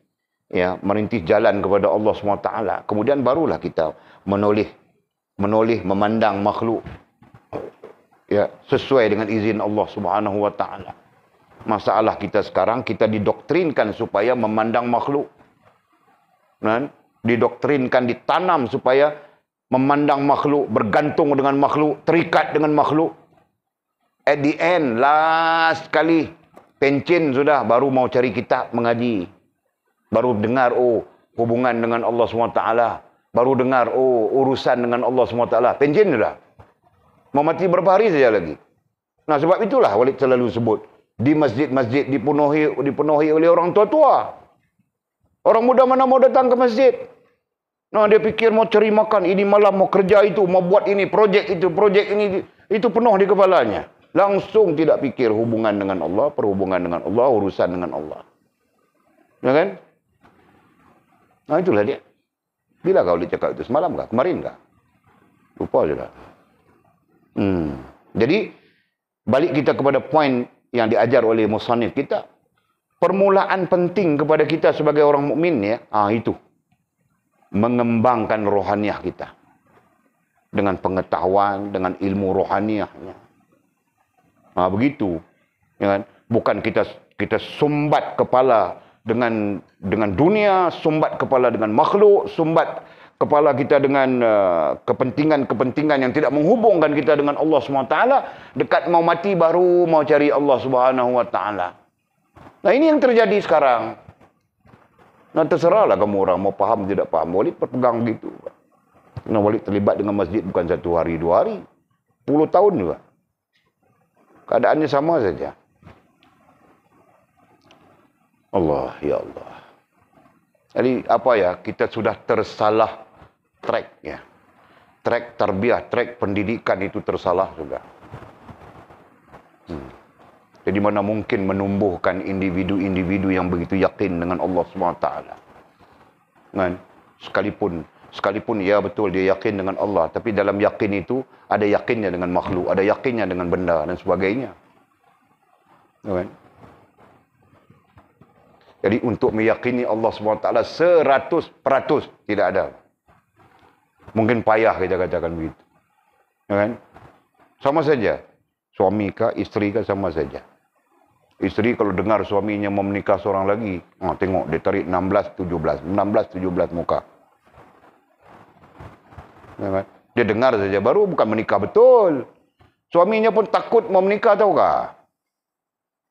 ya merintis jalan kepada Allah Subhanahu wa taala, kemudian barulah kita menoleh memandang makhluk ya sesuai dengan izin Allah Subhanahu wa taala. Masalah kita sekarang, kita didoktrinkan supaya memandang makhluk. Didoktrinkan, ditanam supaya memandang makhluk, bergantung dengan makhluk, terikat dengan makhluk. At the end, last kali, pencin sudah, baru mau cari kitab mengaji. Baru dengar, hubungan dengan Allah SWT. Baru dengar, urusan dengan Allah SWT. Pencin sudah. Mau mati berapa hari saja lagi. Nah, sebab itulah Walid selalu sebut, di masjid-masjid dipenuhi oleh orang tua-tua. Orang muda mana mau datang ke masjid? Nah, dia fikir mau cari makan, ini malam mau kerja itu, mau buat ini, projek ini, itu penuh di kepalanya. Langsung tidak fikir hubungan dengan Allah, perhubungan dengan Allah, urusan dengan Allah. Ya kan? Nah, itulah dia. Bila kau cakap itu? Semalam kah? Kemarin kah? Lupa sudah. Jadi, balik kita kepada poin yang diajar oleh musannif kita. Permulaan penting kepada kita sebagai orang mukmin ya, itu mengembangkan rohaniah kita dengan pengetahuan, dengan ilmu rohaniahnya. Begitu, ya kan? Bukan kita sumbat kepala dengan dunia, sumbat kepala dengan makhluk, sumbat kepala kita dengan kepentingan-kepentingan yang tidak menghubungkan kita dengan Allah SWT, dekat mau mati baru mau cari Allah SWT. Nah, ini yang terjadi sekarang. Nah, terserahlah kamu orang mau faham tidak faham. Walid berpegang gitu. Nah, Walid terlibat dengan masjid bukan 1 hari 2 hari, 10 tahun juga. Keadaannya sama saja. Allah, ya Allah. Jadi apa ya, kita sudah tersalah track ya. Track tarbiyah, track pendidikan itu tersalah juga. Jadi mana mungkin menumbuhkan individu-individu yang begitu yakin dengan Allah SWT. Kan? Sekalipun ya betul dia yakin dengan Allah, tapi dalam yakin itu ada yakinnya dengan makhluk, ada yakinnya dengan benda dan sebagainya. Kan? Jadi untuk meyakini Allah SWT 100% tidak ada. Mungkin payah kita katakan begitu. Kan? Sama saja. Suami kah, isteri kah, sama saja. Isteri kalau dengar suaminya mau menikah seorang lagi, tengok dia tarik 16-17 muka. Kan? Dia dengar saja, baru bukan menikah betul. Suaminya pun takut mau menikah, tahu kah?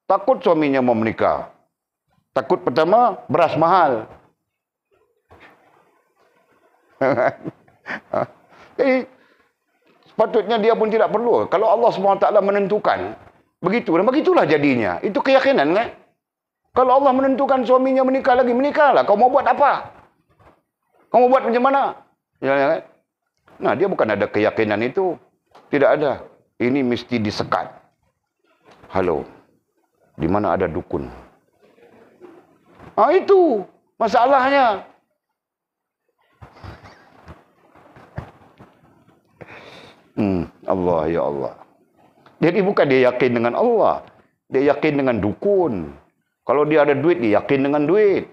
Takut suaminya mau menikah. Takut pertama, beras mahal. Jadi, sepatutnya dia pun tidak perlu. Kalau Allah SWT menentukan, begitu, dan begitulah jadinya. Itu keyakinan, kan? Kalau Allah menentukan suaminya menikah lagi, menikahlah. Kau mau buat apa? Kau mau buat macam mana? Ya, kan? Nah, dia bukan ada keyakinan itu. Tidak ada. Ini mesti disekat. Halo, di mana ada dukun? Itu masalahnya. Allah, ya Allah. Jadi bukan dia yakin dengan Allah. Dia yakin dengan dukun. Kalau dia ada duit, dia yakin dengan duit.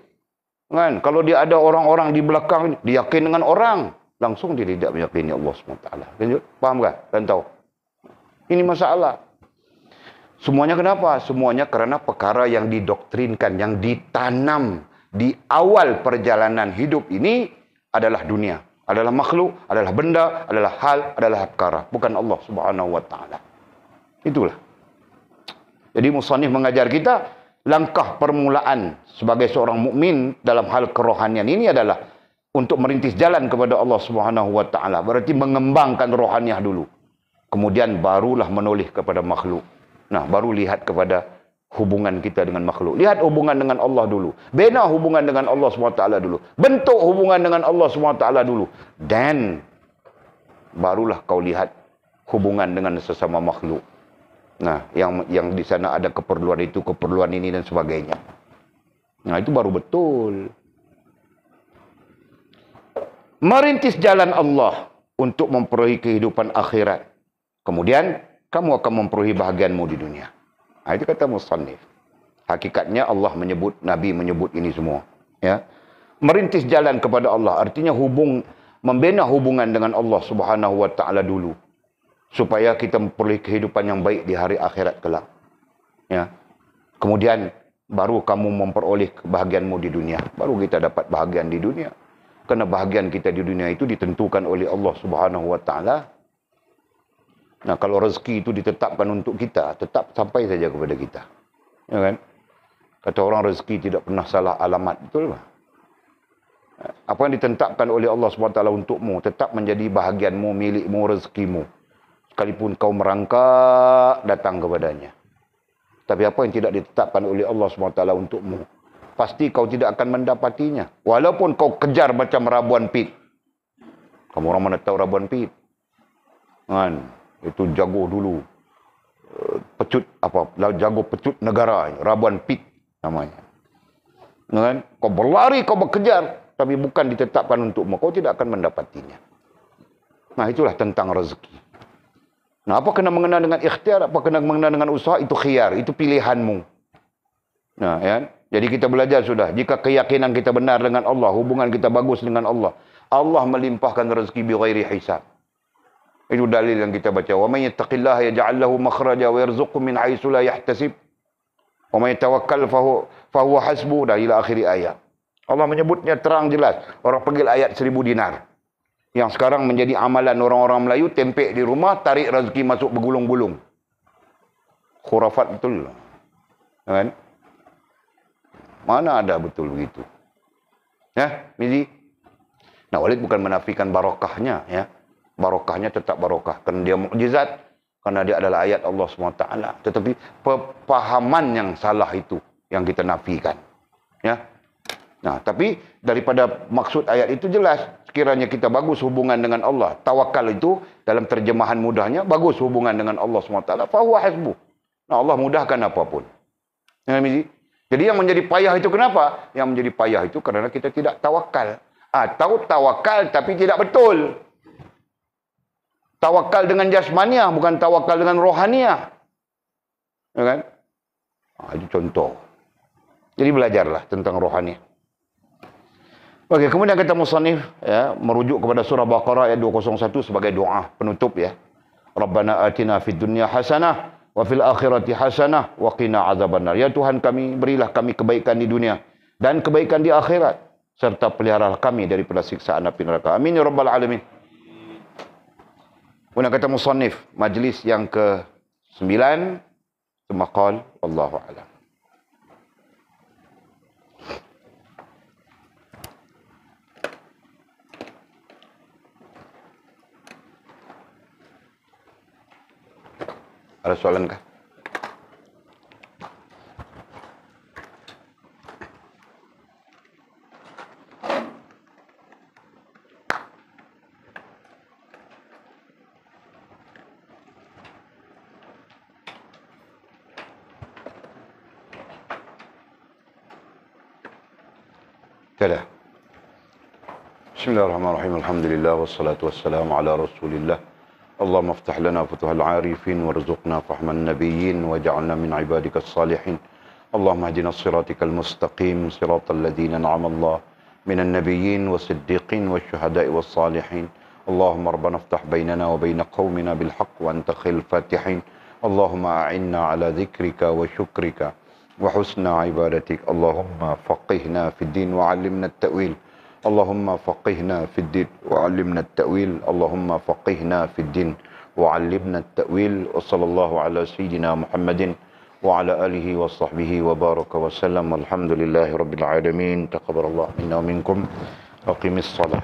Kan? Kalau dia ada orang-orang di belakang, dia yakin dengan orang. Langsung dia tidak meyakini Allah SWT. Faham tak? Dan tahu? Ini masalah. Semuanya kenapa? Semuanya karena perkara yang didoktrinkan, yang ditanam di awal perjalanan hidup ini adalah dunia. Adalah makhluk, adalah benda, adalah hal, adalah perkara. Bukan Allah SWT. Itulah. Jadi musannif mengajar kita, langkah permulaan sebagai seorang mukmin dalam hal kerohanian ini adalah untuk merintis jalan kepada Allah SWT. Berarti mengembangkan rohaniah dulu. Kemudian barulah menoleh kepada makhluk. Nah, baru lihat kepada hubungan kita dengan makhluk. Lihat hubungan dengan Allah dulu. Bina hubungan dengan Allah SWT dulu. Bentuk hubungan dengan Allah SWT dulu. Dan barulah kau lihat hubungan dengan sesama makhluk. Nah, yang di sana ada keperluan itu, keperluan ini dan sebagainya. Nah, itu baru betul. Merintis jalan Allah untuk memperoleh kehidupan akhirat. Kemudian kamu akan memperoleh bahagianmu di dunia. Itu kata musannif. Hakikatnya Allah menyebut, Nabi menyebut ini semua. Ya, merintis jalan kepada Allah artinya membina hubungan dengan Allah SWT dulu, supaya kita memperoleh kehidupan yang baik di hari akhirat kelak. Ya, kemudian baru kamu memperoleh kebahagiaanmu di dunia. Baru kita dapat bahagian di dunia. Karena bahagian kita di dunia itu ditentukan oleh Allah SWT. Nah, kalau rezeki itu ditetapkan untuk kita, tetap sampai saja kepada kita. Ya kan? Kata orang rezeki tidak pernah salah alamat. Betul tak? Apa yang ditetapkan oleh Allah SWT untukmu, tetap menjadi bahagianmu, milikmu, rezekimu. Sekalipun kau merangkak datang kepadanya. Tapi apa yang tidak ditetapkan oleh Allah SWT untukmu, pasti kau tidak akan mendapatinya. Walaupun kau kejar macam rabuan pit. Kamu orang mana tahu rabuan pit? Kan? Itu jago dulu. Pecut jago pecut negara, rabuan pit namanya. Kan? Kau berlari, kau berkejar, tapi bukan ditetapkan untukmu, kau tidak akan mendapatinya. Nah, itulah tentang rezeki. Nah, apa kena mengenal dengan ikhtiar, apa kena mengenal dengan usaha, itu khiyar, itu pilihanmu. Nah, ya. Jadi kita belajar sudah, jika keyakinan kita benar dengan Allah, hubungan kita bagus dengan Allah, Allah melimpahkan rezeki bi ghairi hisab. Itu dalil yang kita baca. Wa may yattaqillaha yaj'al lahu makhraja wa yarzuqhu min haitsu la yahtasib. Wa may tawakkal fa huwa hasbuh, ila akhir ayat. Allah menyebutnya terang jelas. Orang panggil ayat 1000 dinar. Yang sekarang menjadi amalan orang-orang Melayu, tempek di rumah, tarik rezeki masuk bergulung-gulung. Khurafat betul. Kan? Mana ada betul begitu? Ya, Mizi? Nah, Walid bukan menafikan barokahnya, ya. Barokahnya tetap barokah. Kerana dia mukjizat, kerana dia adalah ayat Allah SWT. Tetapi pemahaman yang salah itu yang kita nafikan. Ya. Nah, tapi daripada maksud ayat itu jelas, sekiranya kita bagus hubungan dengan Allah. Tawakal itu dalam terjemahan mudahnya bagus hubungan dengan Allah SWT. Fahuwa hasbuh. Nah, Allah mudahkan apapun. Ya, jadi yang menjadi payah itu kenapa? Yang menjadi payah itu kerana kita tidak tawakal. Atau tawakal tapi tidak betul. Tawakal dengan jasmaniah, bukan tawakal dengan rohaniah. Ya kan? Itu contoh. Jadi belajarlah tentang rohaniah. Okey, kemudian kata musannif, ya, merujuk kepada surah Baqarah ayat 201 sebagai doa penutup, ya. Rabbana atina fid dunya hasanah wa fil akhirati hasanah wa qina azabannar. Ya Tuhan kami, berilah kami kebaikan di dunia dan kebaikan di akhirat, serta peliharalah kami daripada siksaan api neraka. Amin ya rabbal alamin. Kemudian kata musannif, majlis yang ke-9, semaqal wallahu a'lam. Ada soalan kah? Tidak. Bismillahirrahmanirrahim. Alhamdulillah wassalatu wassalamu ala Rasulillah. اللهم افتح لنا فتوح العارفين وارزقنا فهم النبيين واجعلنا من عبادك الصالحين اللهم اهدنا الصراطك المستقيم صراط الذين انعم الله من النبيين والصديقين والشهداء والصالحين اللهم ربنا افتح بيننا وبين قومنا بالحق وانت خير الفاتحين اللهم اعنا على ذكرك وشكرك وحسن عبادتك اللهم فقهنا في الدين وعلمنا التأويل اللهم فقهنا في الدين وعلمنا التأويل اللهم فقهنا في الدين وعلمنا التأويل وصلى الله على سيدنا محمد وعلى آله وصحبه وبارك وسلم والحمد لله رب العالمين تقبل الله منا ومنكم أقم الصلاة